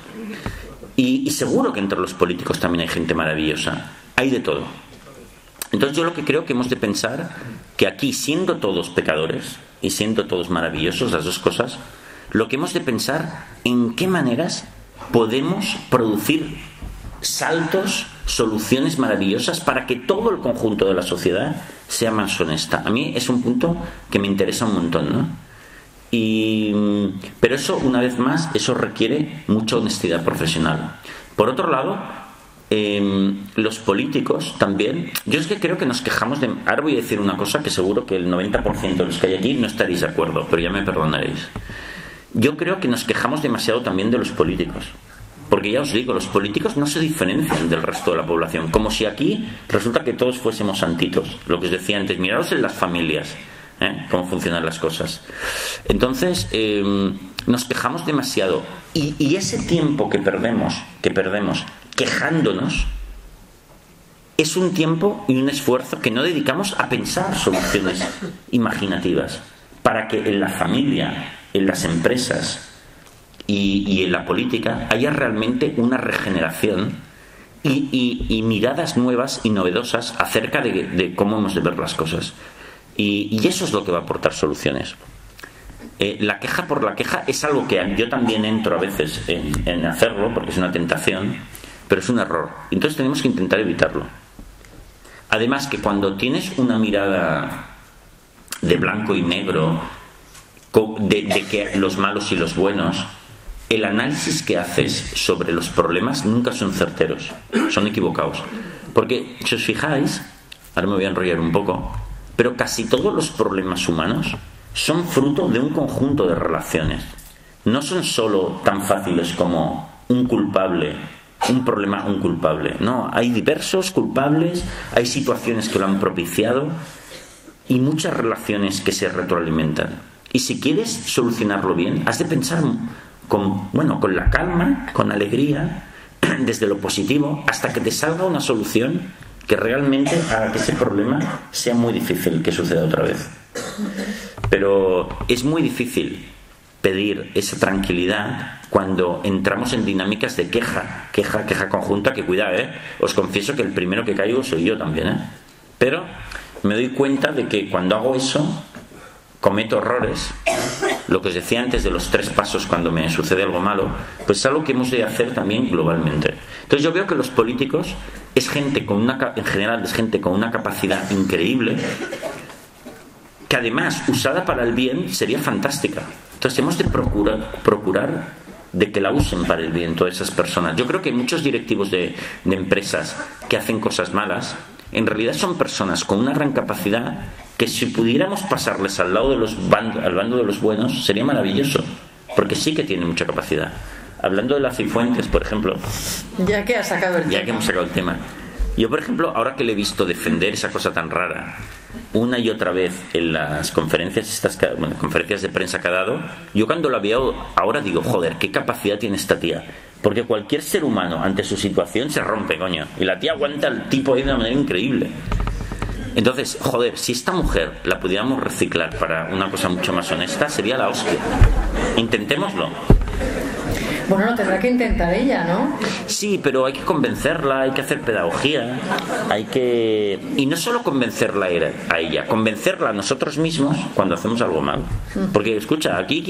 Y seguro que entre los políticos también hay gente maravillosa. Hay de todo. Entonces yo lo que creo que hemos de pensar que aquí, siendo todos pecadores y siendo todos maravillosos, las dos cosas, lo que hemos de pensar en qué maneras podemos producir saltos, soluciones maravillosas para que todo el conjunto de la sociedad sea más honesta. A mí es un punto que me interesa un montón, ¿no? Pero eso, una vez más, eso requiere mucha honestidad profesional. Por otro lado, los políticos también, yo es que creo que nos quejamos de... Ahora voy a decir una cosa que seguro que el 90% de los que hay aquí no estaréis de acuerdo, pero ya me perdonaréis. Yo creo que nos quejamos demasiado también de los políticos, porque ya os digo, los políticos no se diferencian del resto de la población, como si aquí resulta que todos fuésemos santitos. Lo que os decía antes, miraros en las familias, cómo funcionan las cosas. Entonces nos quejamos demasiado y ese tiempo que perdemos quejándonos es un tiempo y un esfuerzo que no dedicamos a pensar soluciones imaginativas para que en la familia, en las empresas y en la política haya realmente una regeneración y miradas nuevas y novedosas acerca de cómo hemos de ver las cosas. Y eso es lo que va a aportar soluciones. La queja por la queja es algo que yo también entro a veces en hacerlo, porque es una tentación, pero es un error. Entonces tenemos que intentar evitarlo. Además, que cuando tienes una mirada de blanco y negro, de que los malos y los buenos, el análisis que haces sobre los problemas nunca son certeros, son equivocados. Porque, si os fijáis, ahora me voy a enrollar un poco, pero casi todos los problemas humanos son fruto de un conjunto de relaciones. No son solo tan fáciles como un culpable, un problema, un culpable. No, hay diversos culpables, hay situaciones que lo han propiciado y muchas relaciones que se retroalimentan. Y si quieres solucionarlo bien, has de pensar con la calma, con alegría, desde lo positivo, hasta que te salga una solución que realmente haga que ese problema sea muy difícil que suceda otra vez. Pero es muy difícil pedir esa tranquilidad cuando entramos en dinámicas de queja conjunta, que cuidado, os confieso que el primero que caigo soy yo también, pero me doy cuenta de que cuando hago eso cometo errores. Lo que os decía antes de los 3 pasos cuando me sucede algo malo, pues es algo que hemos de hacer también globalmente. Entonces yo veo que los políticos es gente en general es gente con una capacidad increíble, que además usada para el bien sería fantástica. Entonces hemos de procurar de que la usen para el bien todas esas personas. Yo creo que muchos directivos de empresas que hacen cosas malas en realidad son personas con una gran capacidad, que si pudiéramos pasarles al lado de al bando de los buenos sería maravilloso, porque sí que tienen mucha capacidad. Hablando de las Cifuentes, por ejemplo, ya que hemos sacado el tema, yo por ejemplo, ahora que le he visto defender esa cosa tan rara una y otra vez en las conferencias conferencias de prensa que ha dado, yo cuando la veo ahora digo, joder, qué capacidad tiene esta tía, porque cualquier ser humano ante su situación se rompe, coño, y la tía aguanta al tipo ahí de una manera increíble. Entonces, joder, si esta mujer la pudiéramos reciclar para una cosa mucho más honesta, sería la hostia. Intentémoslo. Bueno, lo tendrá que intentar ella, ¿no? Sí, pero hay que convencerla, hay que hacer pedagogía, y no solo convencerla a ella, convencerla a nosotros mismos cuando hacemos algo mal. Porque, escucha, aquí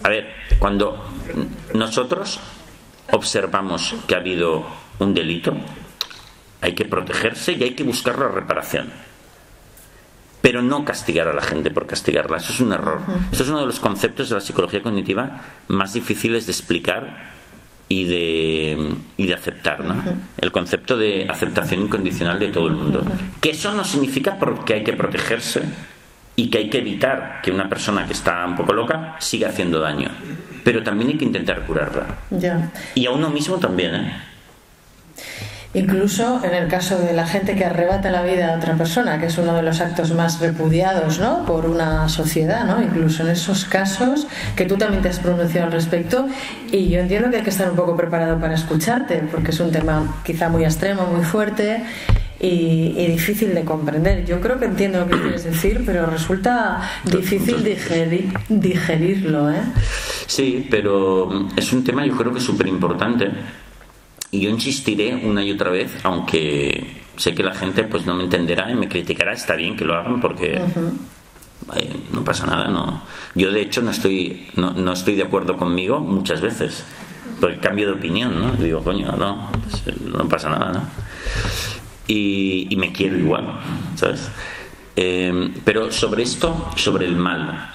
a ver, cuando nosotros observamos que ha habido un delito, hay que protegerse y hay que buscar la reparación, pero no castigar a la gente por castigarla. Eso es un error. Eso es uno de los conceptos de la psicología cognitiva más difíciles de explicar y de aceptar, ¿no? El concepto de aceptación incondicional de todo el mundo, que eso no significa que hay que protegerse y que hay que evitar que una persona que está un poco loca siga haciendo daño, pero también hay que intentar curarla. Y a uno mismo también, Incluso en el caso de la gente que arrebata la vida a otra persona, que es uno de los actos más repudiados, ¿no?, por una sociedad, ¿no? Incluso en esos casos, que tú también te has pronunciado al respecto, y yo entiendo que hay que estar un poco preparado para escucharte, porque es un tema quizá muy extremo, muy fuerte y difícil de comprender. Yo creo que entiendo lo que quieres decir, pero resulta difícil digerirlo, Sí, pero es un tema, yo creo que súper importante. Y yo insistiré una y otra vez, aunque sé que la gente pues no me entenderá y me criticará. Está bien que lo hagan porque no pasa nada, no. Yo de hecho no estoy de acuerdo conmigo muchas veces, porque cambio de opinión, ¿no? Digo, coño, no pasa nada, ¿no? Y me quiero igual, ¿sabes? Pero sobre esto, sobre el mal,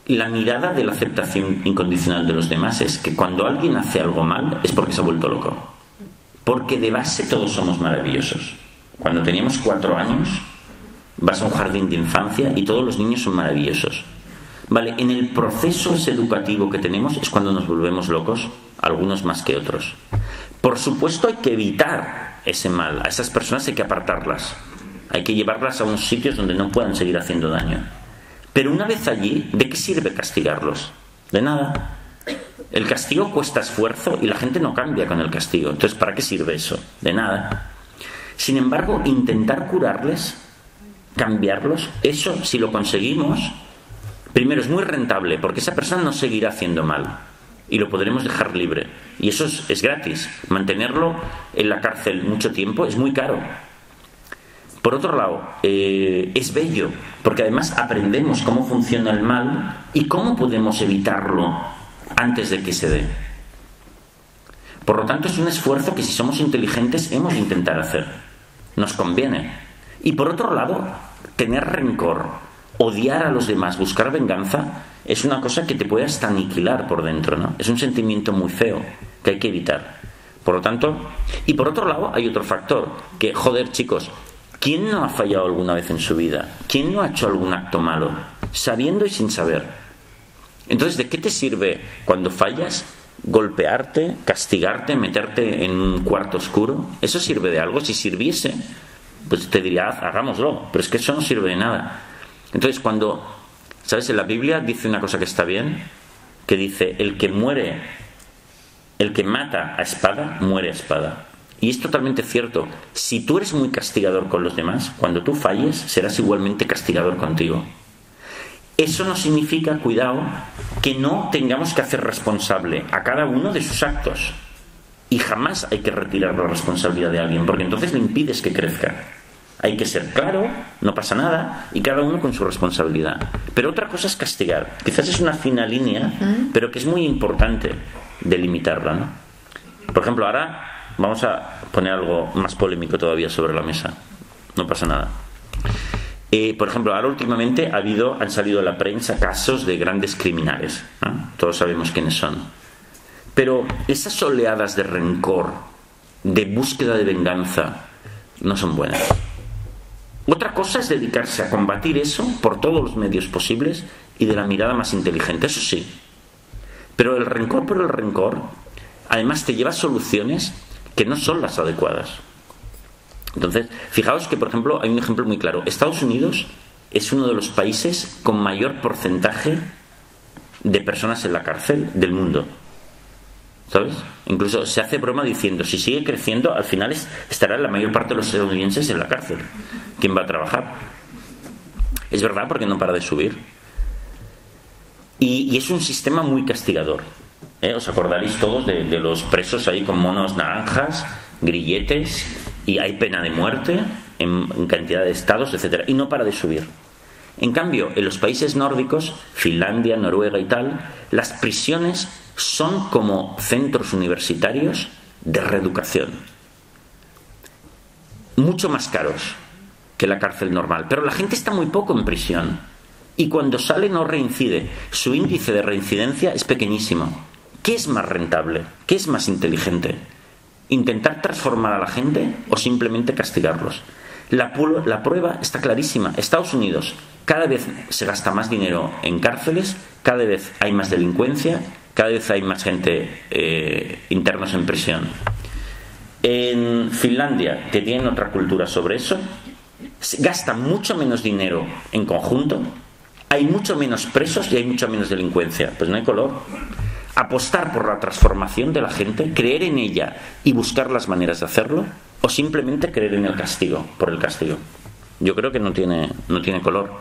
la mirada de la aceptación incondicional de los demás es que cuando alguien hace algo mal es porque se ha vuelto loco. Porque de base todos somos maravillosos. Cuando teníamos 4 años, vas a un jardín de infancia y todos los niños son maravillosos. Vale, en el proceso educativo que tenemos es cuando nos volvemos locos, algunos más que otros. Por supuesto hay que evitar ese mal. A esas personas hay que apartarlas. Hay que llevarlas a unos sitios donde no puedan seguir haciendo daño. Pero una vez allí, ¿de qué sirve castigarlos? De nada. El castigo cuesta esfuerzo y la gente no cambia con el castigo. Entonces, ¿para qué sirve eso? De nada. Sin embargo, intentar curarles, cambiarlos, eso, si lo conseguimos, primero es muy rentable, porque esa persona no seguirá haciendo mal y lo podremos dejar libre. Y eso es gratis. Mantenerlo en la cárcel mucho tiempo es muy caro. Por otro lado, es bello, porque además aprendemos cómo funciona el mal y cómo podemos evitarlo antes de que se dé. Por lo tanto, es un esfuerzo que si somos inteligentes hemos de intentar hacer. Nos conviene. Y por otro lado, tener rencor, odiar a los demás, buscar venganza, es una cosa que te puede hasta aniquilar por dentro, ¿no? Es un sentimiento muy feo que hay que evitar. Por lo tanto, y por otro lado, hay otro factor, que, joder, chicos, ¿quién no ha fallado alguna vez en su vida? ¿Quién no ha hecho algún acto malo, sabiendo y sin saber? Entonces, ¿de qué te sirve cuando fallas golpearte, castigarte, meterte en un cuarto oscuro? ¿Eso sirve de algo? Si sirviese, pues te diría, hagámoslo. Pero es que eso no sirve de nada. Entonces, cuando, ¿sabes? En la Biblia dice una cosa que está bien, que dice, el que muere el que mata a espada, muere a espada. Y es totalmente cierto. Si tú eres muy castigador con los demás, cuando tú falles, serás igualmente castigador contigo. Eso no significa, cuidado, que no tengamos que hacer responsable a cada uno de sus actos. Y jamás hay que retirar la responsabilidad de alguien, porque entonces le impides que crezca. Hay que ser claro, no pasa nada, y cada uno con su responsabilidad. Pero otra cosa es castigar. Quizás es una fina línea, pero que es muy importante delimitarla, ¿no? Por ejemplo, ahora vamos a poner algo más polémico todavía sobre la mesa. No pasa nada. Por ejemplo, ahora últimamente han salido a la prensa casos de grandes criminales, ¿no? Todos sabemos quiénes son. Pero esas oleadas de rencor, de búsqueda de venganza, no son buenas. Otra cosa es dedicarse a combatir eso por todos los medios posibles y de la mirada más inteligente, eso sí. Pero el rencor por el rencor, además te lleva a soluciones que no son las adecuadas. Entonces, fijaos que, por ejemplo, hay un ejemplo muy claro. Estados Unidos es uno de los países con mayor porcentaje de personas en la cárcel del mundo. ¿Sabes? Incluso se hace broma diciendo, si sigue creciendo, al final estará la mayor parte de los estadounidenses en la cárcel. ¿Quién va a trabajar? Es verdad, porque no para de subir. Y es un sistema muy castigador. Os acordaréis todos de los presos ahí con monos naranjas, grilletes, y hay pena de muerte en cantidad de estados, etcétera, y no para de subir. En cambio, en los países nórdicos, Finlandia, Noruega y tal, las prisiones son como centros universitarios de reeducación, mucho más caros que la cárcel normal, pero la gente está muy poco en prisión y cuando sale no reincide. Su índice de reincidencia es pequeñísimo. ¿Qué es más rentable? ¿Qué es más inteligente? ¿Intentar transformar a la gente o simplemente castigarlos? La prueba está clarísima. Estados Unidos, cada vez se gasta más dinero en cárceles, cada vez hay más delincuencia, cada vez hay más gente internos en prisión. En Finlandia, que tienen otra cultura sobre eso, se gasta mucho menos dinero en conjunto, hay mucho menos presos y hay mucha menos delincuencia. Pues no hay color. Apostar por la transformación de la gente, creer en ella y buscar las maneras de hacerlo, o simplemente creer en el castigo, por el castigo. Yo creo que no tiene color.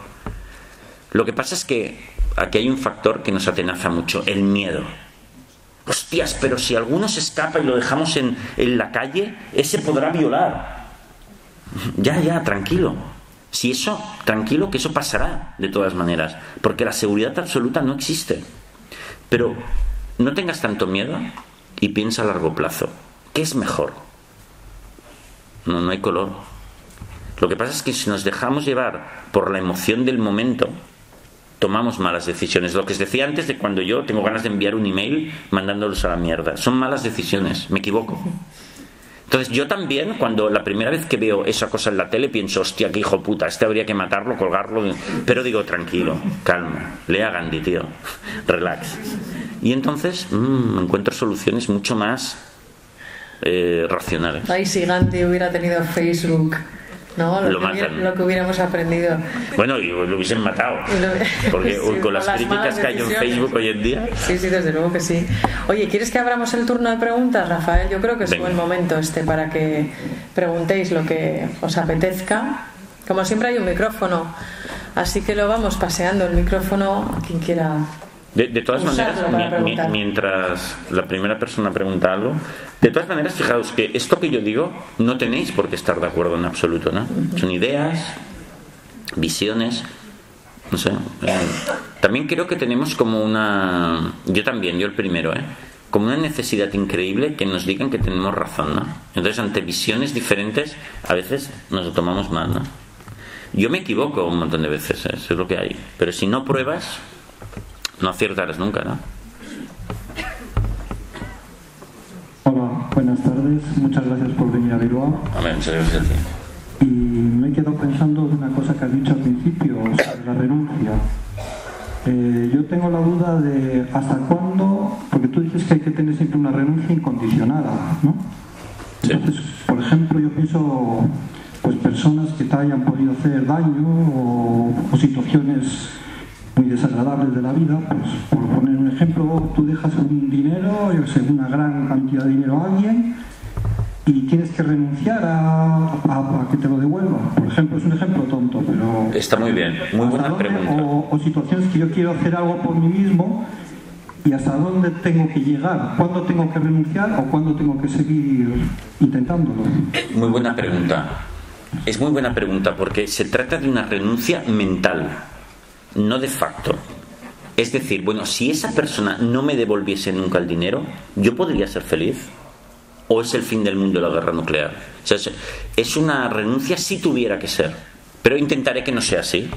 Lo que pasa es que aquí hay un factor que nos atenaza mucho, el miedo. Hostias, pero si alguno se escapa y lo dejamos en la calle, ese podrá violar. Ya, tranquilo. Si eso, tranquilo, que eso pasará de todas maneras, porque la seguridad absoluta no existe. Pero no tengas tanto miedo y piensa a largo plazo. ¿Qué es mejor? No hay color. Lo que pasa es que si nos dejamos llevar por la emoción del momento, tomamos malas decisiones. Lo que os decía antes de cuando yo tengo ganas de enviar un email mandándolos a la mierda. Son malas decisiones, me equivoco. Entonces yo también, cuando la primera vez que veo esa cosa en la tele, pienso, hostia, qué hijo puta, este habría que matarlo, colgarlo. Pero digo, tranquilo, calma, lea Gandhi, tío, relax. Y entonces encuentro soluciones mucho más racionales. Ay, si Gandhi hubiera tenido Facebook, ¿no? Lo que hubiéramos aprendido. Bueno, y lo hubiesen matado. Porque sí, con las críticas que hay en Facebook hoy en día. Sí, desde luego que sí. Oye, ¿quieres que abramos el turno de preguntas, Rafael? Yo creo que es buen momento para que preguntéis lo que os apetezca. Como siempre hay un micrófono, así que lo vamos paseando el micrófono a quien quiera. De todas maneras, mientras la primera persona pregunta algo, de todas maneras, fijaos que esto que yo digo no tenéis por qué estar de acuerdo en absoluto, ¿no? Son ideas, visiones, no sé. También creo que tenemos como una... Yo el primero, como una necesidad increíble que nos digan que tenemos razón, ¿no? Entonces, ante visiones diferentes, a veces nos lo tomamos mal, ¿no? Yo me equivoco un montón de veces, eso es lo que hay. Pero si no pruebas, no aciertarás nunca, ¿no? Hola, buenas tardes. Muchas gracias por venir a Bilbao. Muchas gracias a ti. Y me he quedado pensando en una cosa que has dicho al principio, sobre la renuncia. Yo tengo la duda de hasta cuándo, porque tú dices que hay que tener siempre una renuncia incondicionada, ¿no? Sí. Entonces, por ejemplo, yo pienso, pues personas que te hayan podido hacer daño o situaciones muy desagradables de la vida. Pues, por poner un ejemplo, tú dejas un dinero, yo sé, una gran cantidad de dinero a alguien y tienes que renunciar a que te lo devuelva. Por ejemplo, es un ejemplo tonto, pero... Está muy bien, muy buena pregunta. O situaciones que yo quiero hacer algo por mí mismo y hasta dónde tengo que llegar, cuándo tengo que renunciar o cuándo tengo que seguir intentándolo. Muy buena pregunta. Es muy buena pregunta porque se trata de una renuncia mental, no de facto. Es decir, bueno, si esa persona no me devolviese nunca el dinero, ¿yo podría ser feliz? ¿O es el fin del mundo la guerra nuclear? O sea, es una renuncia si tuviera que ser, pero intentaré que no sea así.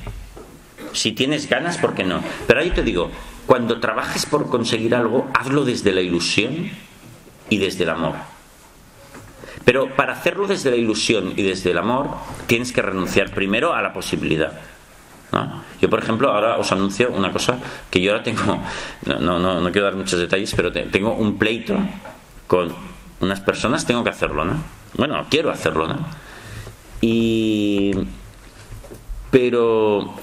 Si tienes ganas, ¿por qué no? Pero ahí te digo, cuando trabajes por conseguir algo, hazlo desde la ilusión y desde el amor. Pero para hacerlo desde la ilusión y desde el amor, tienes que renunciar primero a la posibilidad, ¿no? Yo, por ejemplo, ahora os anuncio una cosa que yo ahora tengo, no quiero dar muchos detalles, pero tengo un pleito con unas personas, tengo que hacerlo, ¿no? Bueno, quiero hacerlo, ¿no? Pero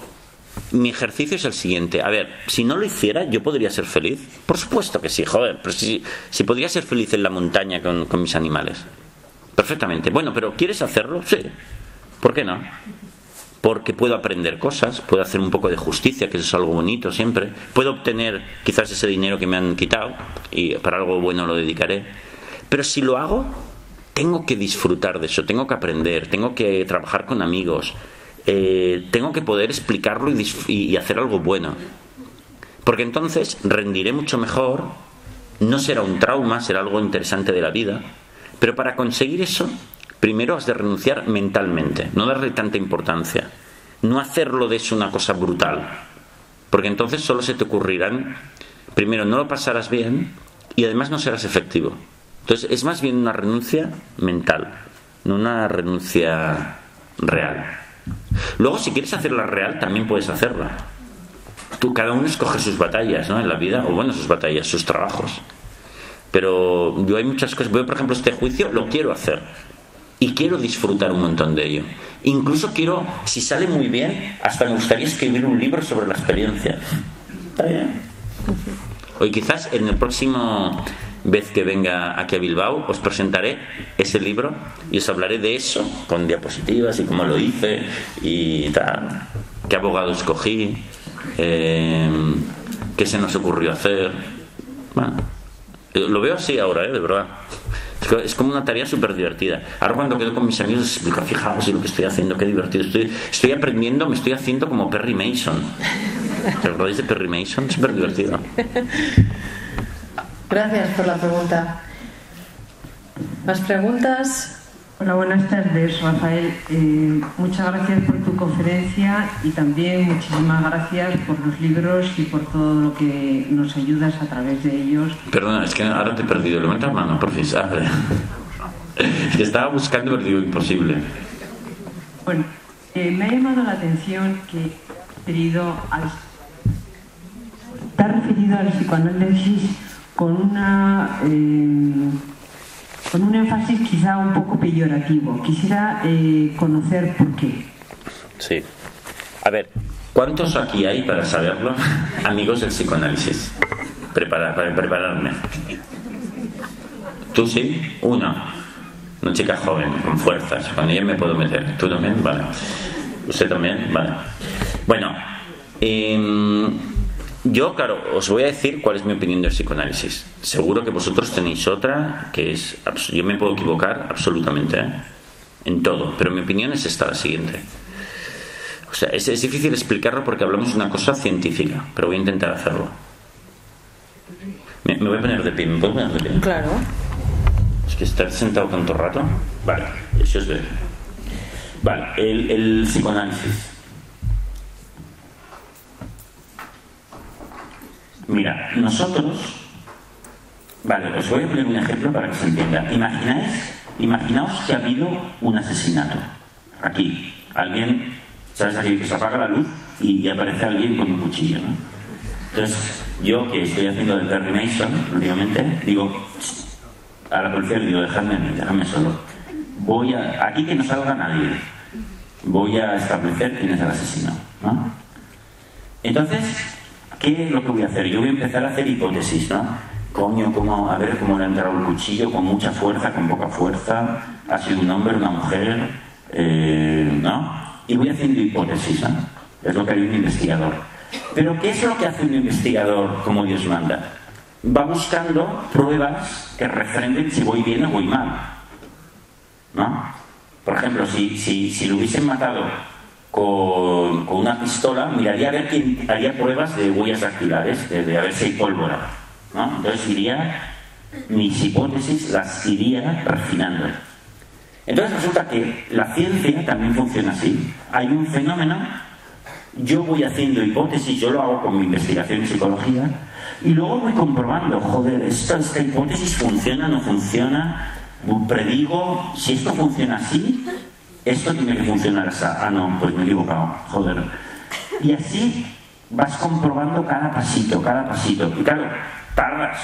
mi ejercicio es el siguiente. A ver, si no lo hiciera, ¿yo podría ser feliz? Por supuesto que sí, joder. Pero si podría ser feliz en la montaña con mis animales. Perfectamente. Bueno, pero ¿quieres hacerlo? Sí. ¿Por qué no? Porque puedo aprender cosas, puedo hacer un poco de justicia, que eso es algo bonito siempre. Puedo obtener quizás ese dinero que me han quitado y para algo bueno lo dedicaré. Pero si lo hago, tengo que disfrutar de eso, tengo que aprender, tengo que trabajar con amigos, tengo que poder explicarlo y hacer algo bueno. Porque entonces rendiré mucho mejor, no será un trauma, será algo interesante de la vida. Pero para conseguir eso, primero has de renunciar mentalmente, no darle tanta importancia, no hacerlo de eso una cosa brutal, porque entonces solo se te ocurrirán, primero no lo pasarás bien y además no serás efectivo. Entonces es más bien una renuncia mental, no una renuncia real. Luego, si quieres hacerla real, también puedes hacerla. Cada uno escoge sus batallas, ¿no?, en la vida, o bueno, sus batallas, sus trabajos. Pero yo hay muchas cosas. Yo, por ejemplo, este juicio lo quiero hacer y quiero disfrutar un montón de ello. Incluso quiero, si sale muy bien, hasta me gustaría escribir un libro sobre la experiencia. ¿Está bien? Hoy quizás en el próximo vez que venga aquí a Bilbao os presentaré ese libro y os hablaré de eso con diapositivas y cómo lo hice y tal, qué abogado escogí, qué se nos ocurrió hacer. Bueno, lo veo así ahora, de verdad. Es como una tarea súper divertida. Ahora cuando quedo con mis amigos les explico, fijaos en lo que estoy haciendo, qué divertido. Estoy aprendiendo, me estoy haciendo como Perry Mason. ¿Te acordáis de Perry Mason? Súper divertido. Gracias por la pregunta. ¿Más preguntas? Hola, buenas tardes, Rafael. Muchas gracias por tu conferencia y también muchísimas gracias por los libros y por todo lo que nos ayudas a través de ellos. Perdona, es que ahora te he perdido. Levanta la mano, porfis. Es que estaba buscando, pero digo, imposible. Bueno, me ha llamado la atención que te has referido al psicoanálisis con un énfasis quizá un poco peyorativo. Quisiera conocer por qué. Sí. A ver, ¿cuántos aquí hay, para saberlo, amigos del psicoanálisis? Para prepararme. ¿Tú sí? Una chica joven, con fuerzas. Con ella me puedo meter. ¿Tú también? Vale. ¿Usted también? Vale. Bueno, yo, claro, os voy a decir cuál es mi opinión del psicoanálisis. Seguro que vosotros tenéis otra, que es... Yo me puedo equivocar absolutamente, en todo, pero mi opinión es esta, la siguiente. O sea, es difícil explicarlo porque hablamos de una cosa científica, pero voy a intentar hacerlo. Me voy a poner de pie. ¿Me puedo poner de pie? Claro. Es que estar sentado tanto rato... Vale, eso es ver. Vale, el psicoanálisis. Mira, nosotros... Vale, os voy a poner un ejemplo para que se entienda. Imaginaos que ha habido un asesinato. Aquí, alguien, ¿sabes? Aquí que se apaga la luz y aparece alguien con un cuchillo, ¿no? Entonces, yo que estoy haciendo de Perry Mason últimamente, digo a la policía, le digo, déjame solo. Aquí que no salga nadie. Voy a establecer quién es el asesino, ¿no? Entonces, ¿qué es lo que voy a hacer? Yo voy a empezar a hacer hipótesis, ¿no? Coño, a ver cómo le ha entrado el cuchillo, con mucha fuerza, con poca fuerza, ha sido un hombre, una mujer, ¿no? Y voy haciendo hipótesis, ¿no? Es lo que haría un investigador. Pero ¿qué es lo que hace un investigador como Dios manda? Va buscando pruebas que refrenden si voy bien o voy mal, ¿no? Por ejemplo, si lo hubiesen matado con una pistola, miraría a ver quién haría pruebas de huellas dactilares, de a ver si hay pólvora, ¿no? Entonces mis hipótesis las iría refinando. Entonces resulta que la ciencia también funciona así. Hay un fenómeno, yo voy haciendo hipótesis, yo lo hago con mi investigación en psicología, y luego voy comprobando, joder, esta hipótesis funciona, no funciona, predigo, si esto funciona así, esto tiene que funcionar así. Ah, no, pues me he equivocado, joder. Y así vas comprobando cada pasito. Y claro, tardas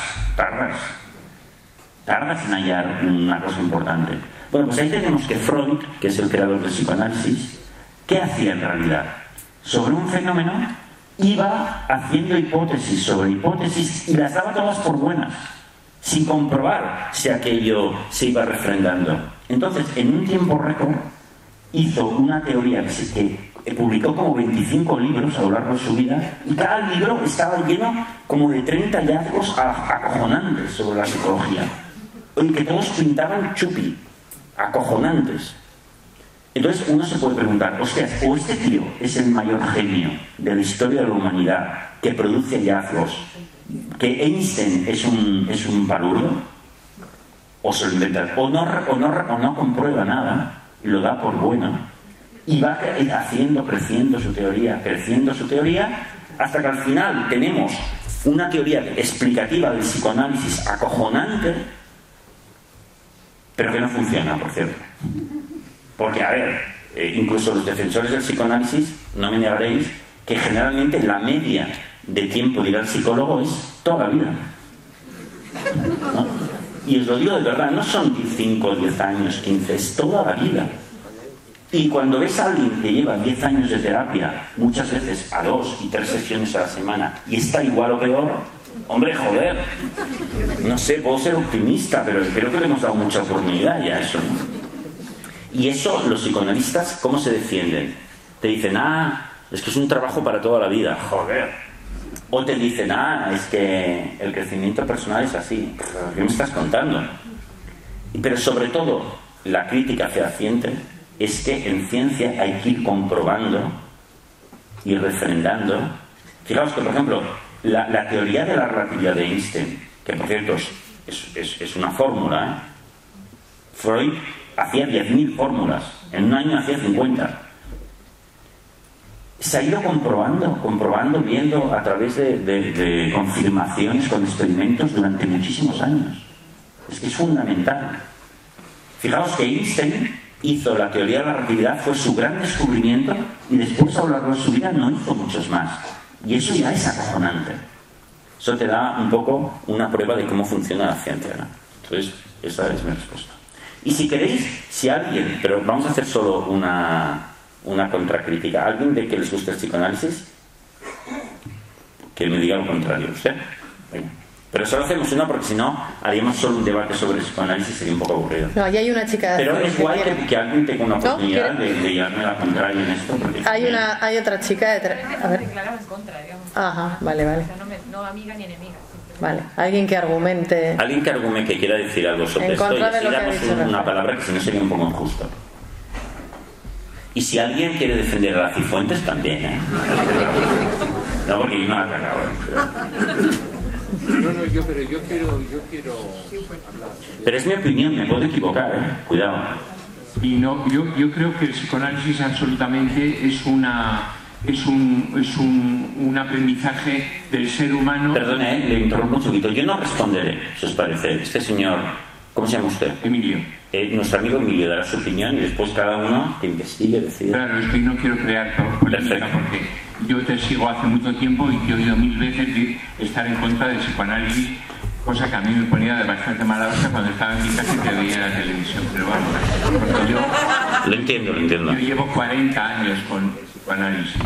en hallar una cosa importante. Bueno, pues ahí tenemos que Freud, que es el creador del psicoanálisis, ¿qué hacía en realidad? Sobre un fenómeno iba haciendo hipótesis sobre hipótesis y las daba todas por buenas, sin comprobar si aquello se iba refrendando. Entonces, en un tiempo récord, hizo una teoría que publicó como 25 libros a lo largo de su vida, y cada libro estaba lleno como de 30 hallazgos acojonantes sobre la psicología, y que todos pintaban chupi, acojonantes. Entonces uno se puede preguntar, hostias, o este tío es el mayor genio de la historia de la humanidad que produce hallazgos, que Einstein es un palurdo, o se lo inventa, o no comprueba nada, lo da por bueno, y va creciendo su teoría, hasta que al final tenemos una teoría explicativa del psicoanálisis acojonante, pero que no funciona, por cierto. Porque, a ver, incluso los defensores del psicoanálisis, no me negaréis, que generalmente la media de tiempo de ir al psicólogo es toda la vida, ¿no? Y os lo digo de verdad, no son 5, 10 años, 15, es toda la vida. Y cuando ves a alguien que lleva 10 años de terapia, muchas veces a 2 y 3 sesiones a la semana, y está igual o peor, hombre, joder, no sé, puedo ser optimista, pero creo que le hemos dado mucha oportunidad ya a eso, ¿no? Y eso, los psicoanalistas, ¿cómo se defienden? Te dicen, es que es un trabajo para toda la vida, joder. O te dicen, es que el crecimiento personal es así. ¿Qué me estás contando? Pero sobre todo, la crítica fehaciente es que en ciencia hay que ir comprobando y refrendando. Fijaos que, por ejemplo, la teoría de la relatividad de Einstein, que por cierto es una fórmula, Freud hacía 10.000 fórmulas, en un año hacía 50. Se ha ido comprobando, viendo a través de confirmaciones con experimentos durante muchísimos años. Es que es fundamental. Fijaos que Einstein hizo la teoría de la relatividad, fue su gran descubrimiento, y después a lo largo de su vida no hizo muchos más. Y eso ya es acojonante. Eso te da un poco una prueba de cómo funciona la ciencia, ¿no? Entonces, esa es mi respuesta. Y si queréis, si alguien, pero vamos a hacer solo una contracrítica, alguien de que les guste el psicoanálisis, que me diga lo contrario, ¿sí? Venga. Pero solo hacemos una porque si no haríamos solo un debate sobre el psicoanálisis, sería un poco aburrido. No, ahí hay una chica. Pero es guay que alguien tenga una oportunidad de llevarme la contraria en esto. Hay otra chica a ver. Declarado en contra, digamos. Ajá, vale. O sea, no amiga ni enemiga. Vale, alguien que argumente. Alguien que quiera decir algo sobre esto, y así damos una palabra que si no sería un poco injusto. Y si alguien quiere defender a la Cifuentes también, ¿eh? No, porque yo no la he cagado. No, yo quiero hablar. Pero es mi opinión, me puedo equivocar, ¿eh? Cuidado. Y no, yo creo que el psicoanálisis absolutamente es un aprendizaje del ser humano. Perdone, le interrumpo un poquito. Yo no responderé, si os parece. Este señor, ¿cómo se llama usted? Emilio. Nuestro amigo Emilio dará su opinión y después cada uno que investigue, decida. Claro, es que no quiero crear polémica porque yo te sigo hace mucho tiempo y te he oído 1000 veces estar en contra del psicoanálisis, cosa que a mí me ponía de bastante mala hostia cuando estaba en mi casa y te veía en la televisión. Pero vamos, porque Lo entiendo. Yo llevo 40 años con psicoanálisis.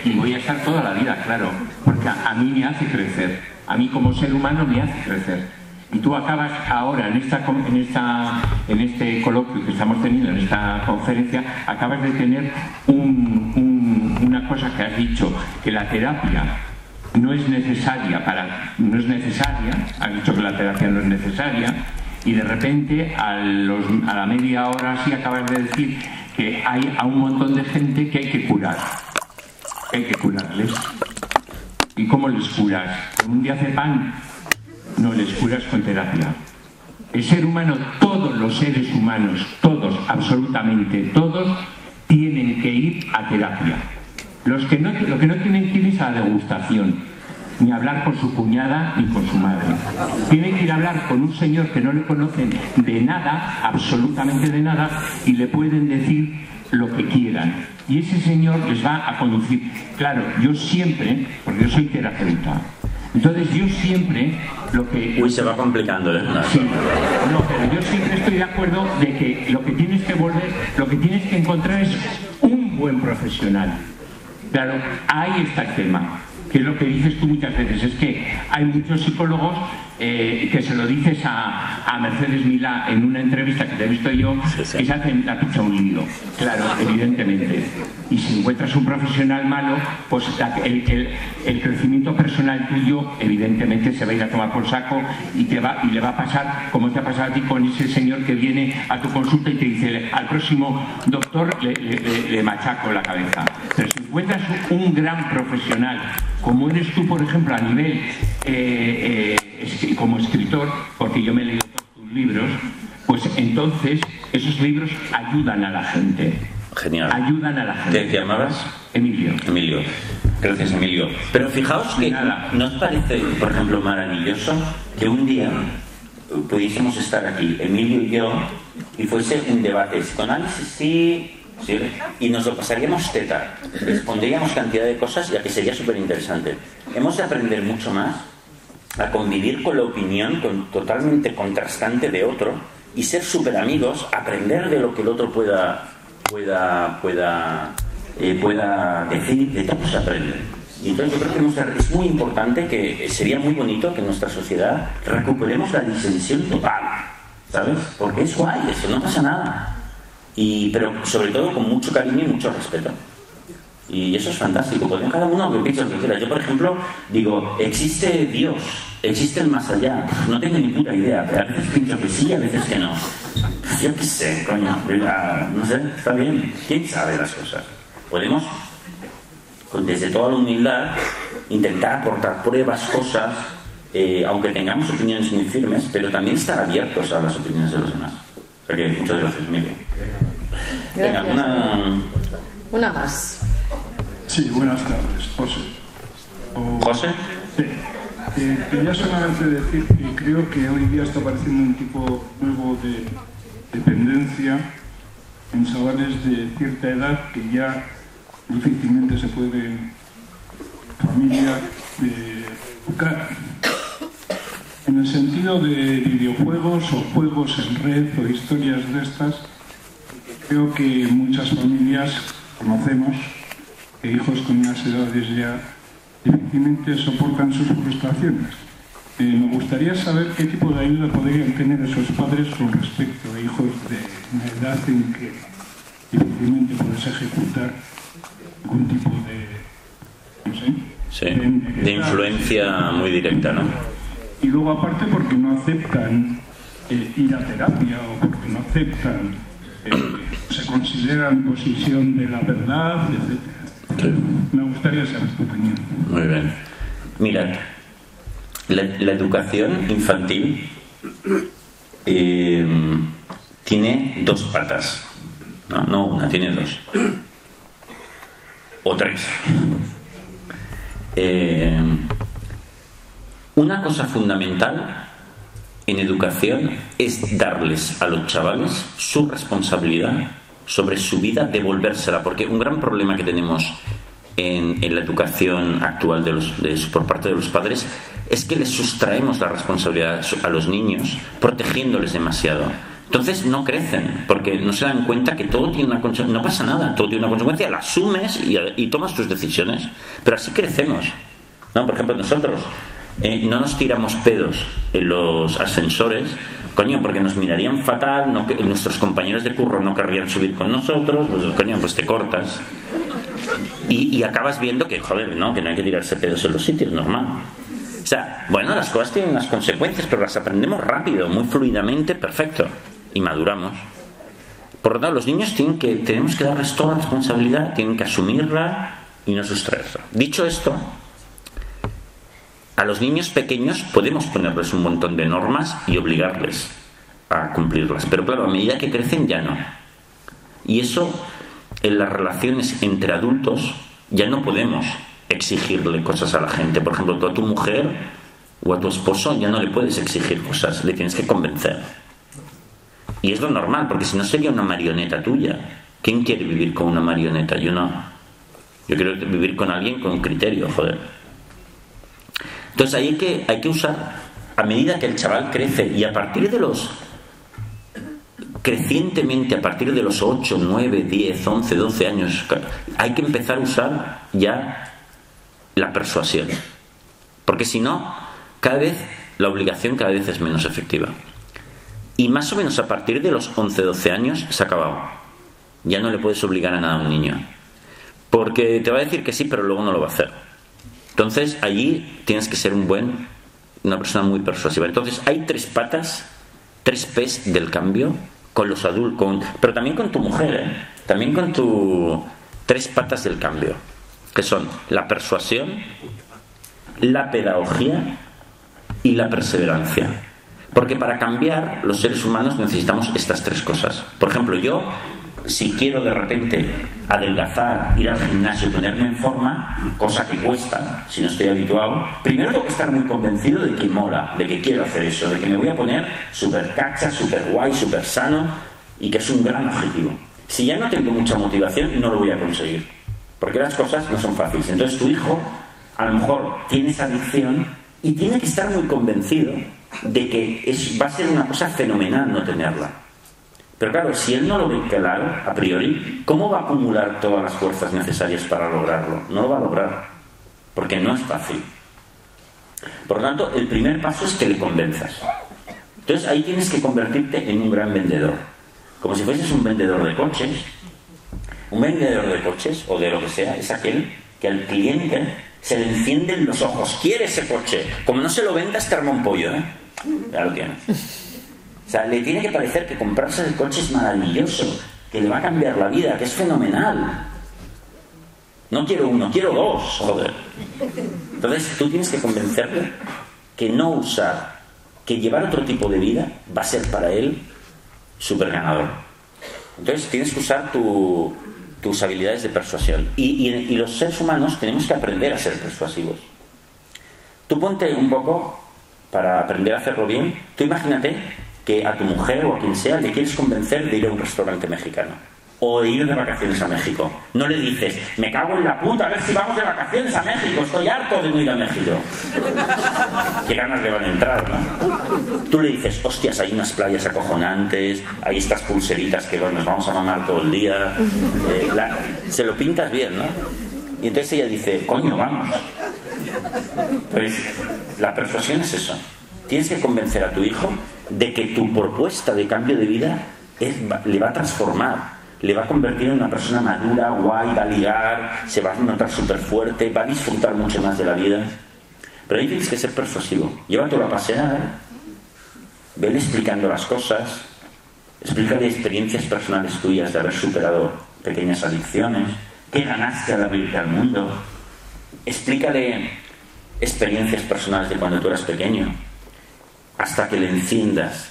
Y voy a estar toda la vida, claro, porque a mí me hace crecer, a mí como ser humano me hace crecer. Y tú acabas ahora en este coloquio que estamos teniendo, en esta conferencia, acabas de tener una cosa que has dicho, que la terapia no es necesaria, has dicho que la terapia no es necesaria, y de repente a la media hora sí acabas de decir que hay a un montón de gente que hay que curar. Hay que curarles. ¿Y cómo les curas? ¿Con un diazepam? No, les curas con terapia. El ser humano, todos los seres humanos, todos, absolutamente todos, tienen que ir a terapia. Lo que no tienen que ir es a la degustación, ni hablar con su cuñada ni con su madre. Tienen que ir a hablar con un señor que no le conocen de nada, absolutamente de nada, y le pueden decir lo que quieran. Y ese señor les va a conducir. Claro, yo siempre, porque yo soy terapeuta, entonces yo siempre lo que... Uy, se va complicando, ¿eh? Sí, no, pero yo siempre estoy de acuerdo de que lo que tienes que encontrar es un buen profesional. Claro, ahí está el tema, que es lo que dices tú muchas veces, es que hay muchos psicólogos que se lo dices a Mercedes Milá en una entrevista que te he visto yo, que se hacen la picha un lío, claro, evidentemente. Y si encuentras un profesional malo, pues el crecimiento personal tuyo, evidentemente, se va a ir a tomar por saco y le va a pasar como te ha pasado a ti con ese señor que viene a tu consulta y te dice, al próximo doctor le machaco la cabeza. Pero si encuentras un gran profesional, como eres tú, por ejemplo, a nivel como escritor, porque yo me he leído todos tus libros, pues entonces esos libros ayudan a la gente. Genial. Ayudan a la gente. ¿Te llamabas? Emilio. Emilio. Gracias, Emilio. Pero fijaos que ¿no os parece, por ejemplo, maravilloso que un día pudiésemos estar aquí, Emilio y yo, y fuese un debate psicoanálisis, sí, y nos lo pasaríamos teta, respondríamos cantidad de cosas, ya que sería súper interesante. Hemos de aprender mucho más a convivir con la opinión totalmente contrastante de otro y ser súper amigos, aprender de lo que el otro pueda decir, de todo se aprende. Y entonces yo creo que es muy importante, que sería muy bonito que en nuestra sociedad recuperemos la disensión total, ¿sabes? Porque es guay, eso no pasa nada. Pero sobre todo con mucho cariño y mucho respeto. Y eso es fantástico, porque cada uno que piensa lo que quiera. Yo, por ejemplo, digo, existe Dios, existe el más allá. No tengo ni puta idea, pero a veces pienso que sí, a veces que no. Yo qué sé, coño, no sé, está bien. ¿Quién sabe las cosas? Podemos, desde toda la humildad, intentar aportar pruebas, cosas, aunque tengamos opiniones muy firmes, pero también estar abiertos a las opiniones de los demás. O sea que muchas gracias, Miguel. Venga, una más. Sí, buenas tardes, José. ¿José? Sí. Quería solamente decir que creo que hoy día está apareciendo un tipo nuevo de dependencia en chavales de cierta edad que ya difícilmente se puede familia educar. En el sentido de videojuegos o juegos en red o historias de estas, creo que muchas familias conocemos que hijos con unas edades ya difícilmente soportan sus frustraciones. Me gustaría saber qué tipo de ayuda podrían tener esos padres con respecto a hijos de una edad en que difícilmente puedes ejecutar algún tipo de, no sé, sí, de influencia muy directa, ¿no? Y luego aparte porque no aceptan ir a terapia o porque no aceptan, se consideran posición de la verdad, etc. Sí. Me gustaría saber tu opinión. Muy bien. Mirad, la educación infantil tiene dos patas. No una, tiene dos. O tres. Una cosa fundamental en educación es darles a los chavales su responsabilidad sobre su vida, devolvérsela, porque un gran problema que tenemos en la educación actual por parte de los padres es que les sustraemos la responsabilidad a los niños, protegiéndoles demasiado. Entonces no crecen, porque no se dan cuenta que todo tiene una consecuencia. No pasa nada, todo tiene una consecuencia, la asumes y tomas tus decisiones. Pero así crecemos, ¿no? Por ejemplo, nosotros no nos tiramos pedos en los ascensores, coño, porque nos mirarían fatal, nuestros compañeros de curro no querrían subir con nosotros, pues, coño, pues te cortas. Y acabas viendo que, joder, ¿no? Que no hay que tirarse pedos en los sitios, normal. O sea, bueno, las cosas tienen unas consecuencias, pero las aprendemos rápido, muy fluidamente, perfecto. Y maduramos. Por lo tanto, los niños tenemos que darles toda la responsabilidad, tienen que asumirla y no sustraerla. Dicho esto, a los niños pequeños podemos ponerles un montón de normas y obligarles a cumplirlas. Pero claro, a medida que crecen ya no. Y eso, en las relaciones entre adultos, ya no podemos exigirle cosas a la gente. Por ejemplo, tú a tu mujer o a tu esposo ya no le puedes exigir cosas, le tienes que convencer. Y es lo normal, porque si no sería una marioneta tuya. ¿Quién quiere vivir con una marioneta? Yo no. Yo quiero vivir con alguien con criterio, joder. Entonces ahí hay que usar, a medida que el chaval crece, y crecientemente a partir de los 8, 9, 10, 11, 12 años, hay que empezar a usar ya la persuasión. Porque si no, la obligación cada vez es menos efectiva. Y más o menos a partir de los 11, 12 años se ha acabado. Ya no le puedes obligar a nada a un niño. Porque te va a decir que sí, pero luego no lo va a hacer. Entonces, allí tienes que ser una persona muy persuasiva. Entonces, hay 3 patas, 3 P's del cambio con los adultos, pero también con tu mujer, también con 3 patas del cambio, que son la persuasión, la pedagogía y la perseverancia. Porque para cambiar, los seres humanos necesitamos estas 3 cosas. Por ejemplo, yo, si quiero de repente adelgazar, ir al gimnasio, ponerme en forma, cosa que cuesta, si no estoy habituado, primero tengo que estar muy convencido de que mola, de que quiero hacer eso, de que me voy a poner súper cacha, súper guay, súper sano, y que es un gran objetivo. Si ya no tengo mucha motivación, no lo voy a conseguir. Porque las cosas no son fáciles. Entonces tu hijo, a lo mejor, tiene esa adicción y tiene que estar muy convencido de que va a ser una cosa fenomenal no tenerla. Pero claro, si él no lo ve claro, a priori, ¿cómo va a acumular todas las fuerzas necesarias para lograrlo? No lo va a lograr, porque no es fácil. Por lo tanto, el primer paso es que le convenzas. Entonces ahí tienes que convertirte en un gran vendedor. Como si fueses un vendedor de coches. Un vendedor de coches, o de lo que sea, es aquel que al cliente se le encienden los ojos. Quiere ese coche. Como no se lo vendas, te arma un pollo, ¿eh? Ya lo tienes. O sea, le tiene que parecer que comprarse el coche es maravilloso, que le va a cambiar la vida, que es fenomenal. No quiero 1, quiero 2, joder. Entonces tú tienes que convencerle que no usar, que llevar otro tipo de vida va a ser para él súper ganador. Entonces tienes que usar tus habilidades de persuasión. Y los seres humanos tenemos que aprender a ser persuasivos. Tú ponte un poco, para aprender a hacerlo bien, tú imagínate que a tu mujer o a quien sea le quieres convencer de ir a un restaurante mexicano o de ir de vacaciones a México. No le dices, me cago en la puta, a ver si vamos de vacaciones a México, estoy harto de no ir a México. Qué ganas le van a entrar, ¿no? Tú le dices, hostias, hay unas playas acojonantes, hay estas pulseritas que nos vamos a mamar todo el día. Se lo pintas bien, ¿no? Y entonces ella dice, coño, vamos. Pues la persuasión es eso. Tienes que convencer a tu hijo de que tu propuesta de cambio de vida le va a transformar, le va a convertir en una persona madura, guay, va a ligar, se va a notar súper fuerte, va a disfrutar mucho más de la vida. Pero ahí tienes que ser persuasivo. Llévatelo a pasear, vele explicando las cosas, explícale experiencias personales tuyas de haber superado pequeñas adicciones, qué ganaste al abrirte al mundo. Explícale experiencias personales de cuando tú eras pequeño, hasta que le enciendas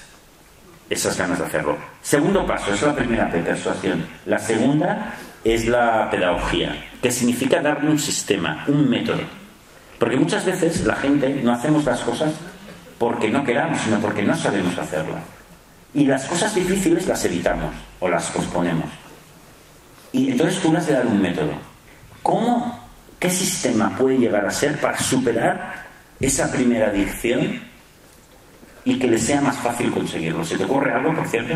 esas ganas de hacerlo. Segundo paso, es la primera de persuasión. La segunda es la pedagogía, que significa darle un sistema, un método. Porque muchas veces la gente no hacemos las cosas porque no queramos, sino porque no sabemos hacerlas. Y las cosas difíciles las evitamos o las posponemos. Y entonces tú le has de dar un método. ¿Qué sistema puede llegar a ser para superar esa primera adicción y que le sea más fácil conseguirlo. ¿Se te ocurre algo, por cierto?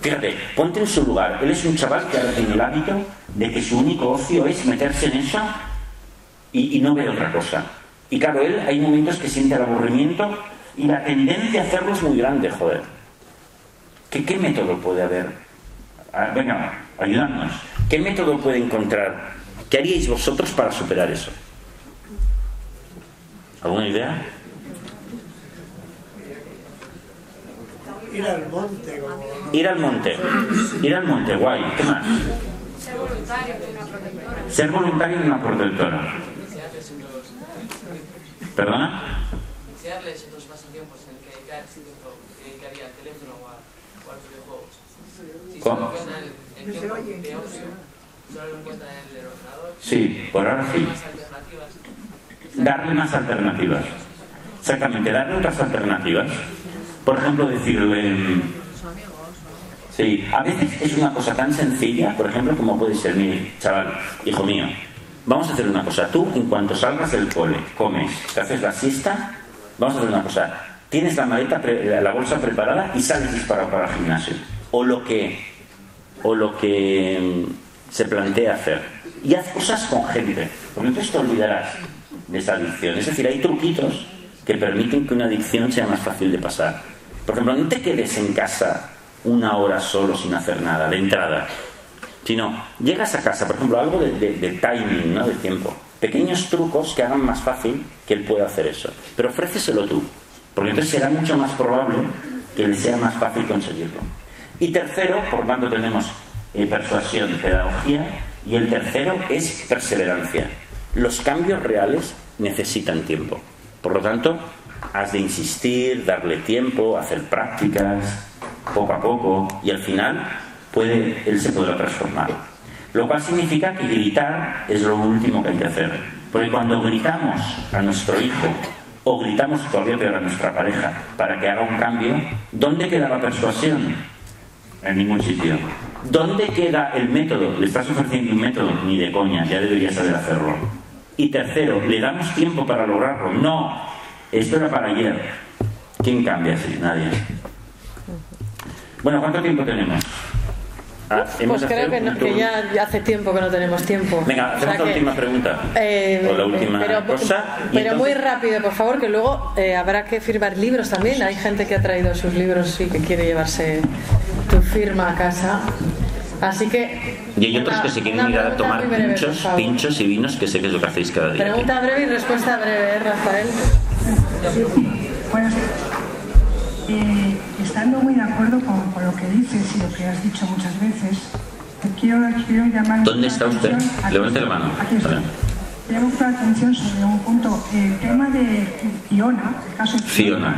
Fíjate, ponte en su lugar. Él es un chaval que ahora tiene el hábito de que su único ocio es meterse en eso y no ve otra cosa. Y claro, él hay momentos que siente el aburrimiento y la tendencia a hacerlo es muy grande, joder. ¿Qué método puede haber? Venga, ayudadnos. ¿Qué método puede encontrar? ¿Qué haríais vosotros para superar eso? ¿Alguna idea? Ir al monte. Ir al monte. Ir al monte, guay. ¿Qué más? Ser voluntario de una protectora. Ser voluntario de una protectora. ¿Perdona? Iniciarles otros pasatiempos en el que dedicaría al teléfono o a los videojuegos. Si ¿Cómo? solo encuentran el tiempo de ocio, solo lo encuentran en el ordenador. Sí, por ahora sí. Más alternativas. Darle más alternativas. Exactamente, darle otras alternativas. Por ejemplo, decirle... Sí, a veces es una cosa tan sencilla, por ejemplo, como puede ser, mire, chaval, hijo mío, vamos a hacer una cosa. Tú, en cuanto salgas del cole, comes, te haces la siesta, vamos a hacer una cosa. Tienes la maleta, la bolsa preparada y sales disparado para el gimnasio. O lo que se plantea hacer. Y haz cosas con gente, porque entonces te olvidarás de esa adicción. Es decir, hay truquitos que permiten que una adicción sea más fácil de pasar. Por ejemplo, no te quedes en casa una hora solo sin hacer nada, de entrada. Sino, llegas a casa, por ejemplo, algo de timing, ¿no? De tiempo. Pequeños trucos que hagan más fácil que él pueda hacer eso. Pero ofréceselo tú, porque entonces será mucho más probable que le sea más fácil conseguirlo. Y tercero, por tanto tenemos persuasión, pedagogía, y el tercero es perseverancia. Los cambios reales necesitan tiempo. Por lo tanto, has de insistir, darle tiempo, hacer prácticas, poco a poco, y al final él se podrá transformar. Lo cual significa que gritar es lo último que hay que hacer. Porque cuando gritamos a nuestro hijo, o gritamos todavía peor a nuestra pareja, para que haga un cambio, ¿dónde queda la persuasión? En ningún sitio. ¿Dónde queda el método? Le estás ofreciendo un método, ni de coña, ya deberías saber hacerlo. Y tercero, ¿le damos tiempo para lograrlo? No, esto era para ayer. ¿Quién cambia así? Nadie. Bueno, ¿cuánto tiempo tenemos? Pues creo que ya hace tiempo que no tenemos tiempo. Venga, hacemos la última pregunta. O la última cosa. Pero entonces... muy rápido, por favor, que luego habrá que firmar libros también. Hay gente que ha traído sus libros y que quiere llevarse tu firma a casa. Así que... Y hay otros que se quieren ir a tomar pinchos y vinos, que sé que es lo que hacéis cada día. Pregunta breve y respuesta breve, Rafael. Pues, estando muy de acuerdo con lo que dices y lo que has dicho muchas veces, quiero llamar... ¿Dónde está usted? Levante la mano. Aquí estoy. Llamo la atención sobre un punto. El tema de Fiona, el caso de Fiona,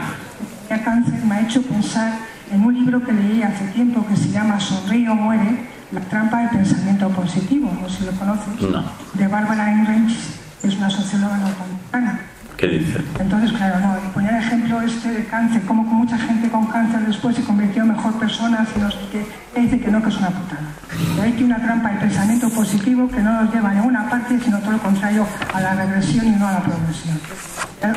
el cáncer, me ha hecho pensar en un libro que leí hace tiempo que se llama Sonríe o muere, la trampa del pensamiento positivo, no sé si lo conoces, no. De Bárbara Ehrenreich, que es una socióloga norteamericana. ¿Qué dice? Entonces, claro, no, y ponía el ejemplo de cáncer, como mucha gente con cáncer después se convirtió en mejor persona, y no sé qué, dice que no, que es una putada. Y hay que una trampa de pensamiento positivo que no nos lleva a ninguna parte, sino todo lo contrario, a la regresión y no a la progresión.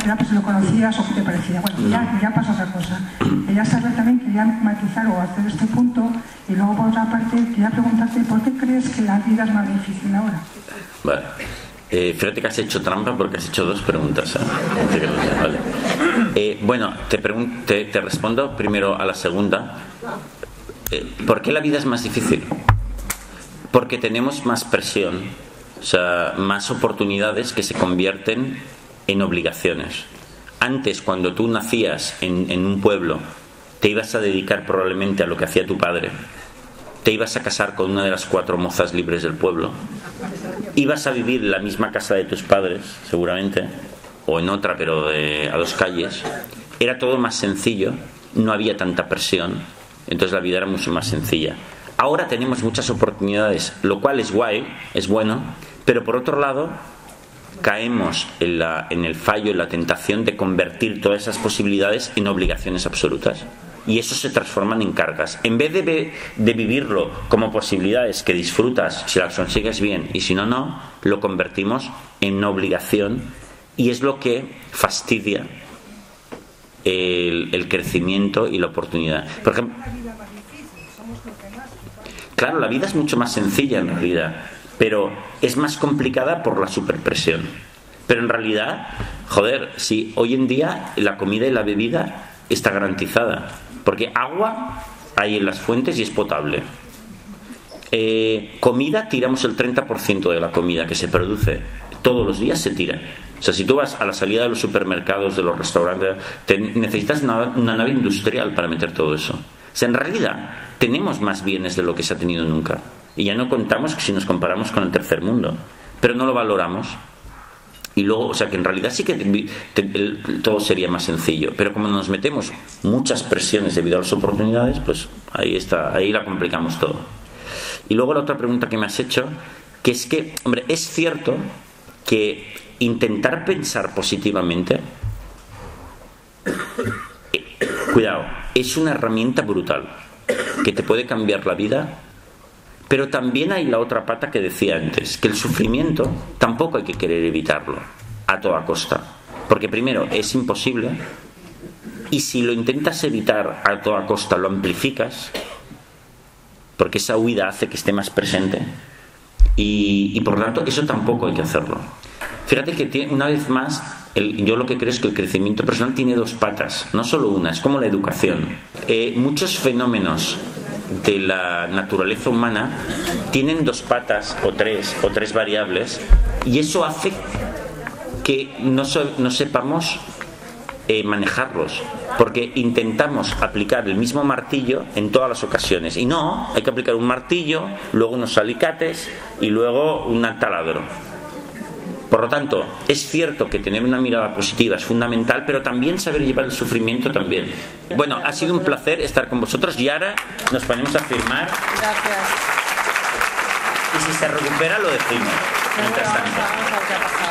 Ya pues lo conocías o qué te parecía. Bueno, ya pasa otra cosa. Quería saber también, quería matizar o hacer este punto, y luego por otra parte, quería preguntarte, ¿por qué crees que la vida es más difícil ahora? Vale. Fíjate que has hecho trampa porque has hecho dos preguntas. Vale. Bueno, te respondo primero a la segunda. ¿Por qué la vida es más difícil? Porque tenemos más presión, o sea, más oportunidades que se convierten en obligaciones. Antes, cuando tú nacías en un pueblo, te ibas a dedicar probablemente a lo que hacía tu padre. Te ibas a casar con una de las 4 mozas libres del pueblo. Ibas a vivir en la misma casa de tus padres, seguramente, o en otra, pero a 2 calles. Era todo más sencillo, no había tanta presión, entonces la vida era mucho más sencilla. Ahora tenemos muchas oportunidades, lo cual es guay, es bueno, pero por otro lado caemos en el fallo, en la tentación de convertir todas esas posibilidades en obligaciones absolutas. Y eso se transforman en cargas. En vez de vivirlo como posibilidades que disfrutas si las consigues bien y si no, no, lo convertimos en una obligación, y es lo que fastidia el crecimiento y la oportunidad. Por ejemplo, claro, la vida es mucho más sencilla en realidad, pero es más complicada por la superpresión. Pero en realidad, joder, si hoy en día la comida y la bebida está garantizada, porque agua hay en las fuentes y es potable. Comida, tiramos el 30% de la comida que se produce todos los días, se tira. O sea, si tú vas a la salida de los supermercados, de los restaurantes, necesitas una nave industrial para meter todo eso. O sea, en realidad tenemos más bienes de lo que se ha tenido nunca. Y ya no contamos si nos comparamos con el tercer mundo, pero no lo valoramos. Y luego, o sea, que en realidad sí que todo sería más sencillo, pero como nos metemos muchas presiones debido a las oportunidades, pues ahí la complicamos todo. Y luego la otra pregunta que me has hecho, que es que, hombre, es cierto que intentar pensar positivamente, cuidado, es una herramienta brutal que te puede cambiar la vida. Pero también hay la otra pata que decía antes, que el sufrimiento tampoco hay que querer evitarlo a toda costa. Porque primero, es imposible, y si lo intentas evitar a toda costa, lo amplificas, porque esa huida hace que esté más presente, y por lo tanto, eso tampoco hay que hacerlo. Fíjate que una vez más, yo lo que creo es que el crecimiento personal tiene dos patas, no solo una, es como la educación. Muchos fenómenos de la naturaleza humana tienen dos patas o tres variables, y eso hace que no sepamos manejarlos, porque intentamos aplicar el mismo martillo en todas las ocasiones, y no, hay que aplicar un martillo, luego unos alicates y luego un taladro. Por lo tanto, es cierto que tener una mirada positiva es fundamental, pero también saber llevar el sufrimiento también. Bueno, ha sido un placer estar con vosotros, y ahora nos ponemos a firmar. Gracias. Y si se recupera lo decimos. Mientras tanto. Vamos a ver qué ha pasado.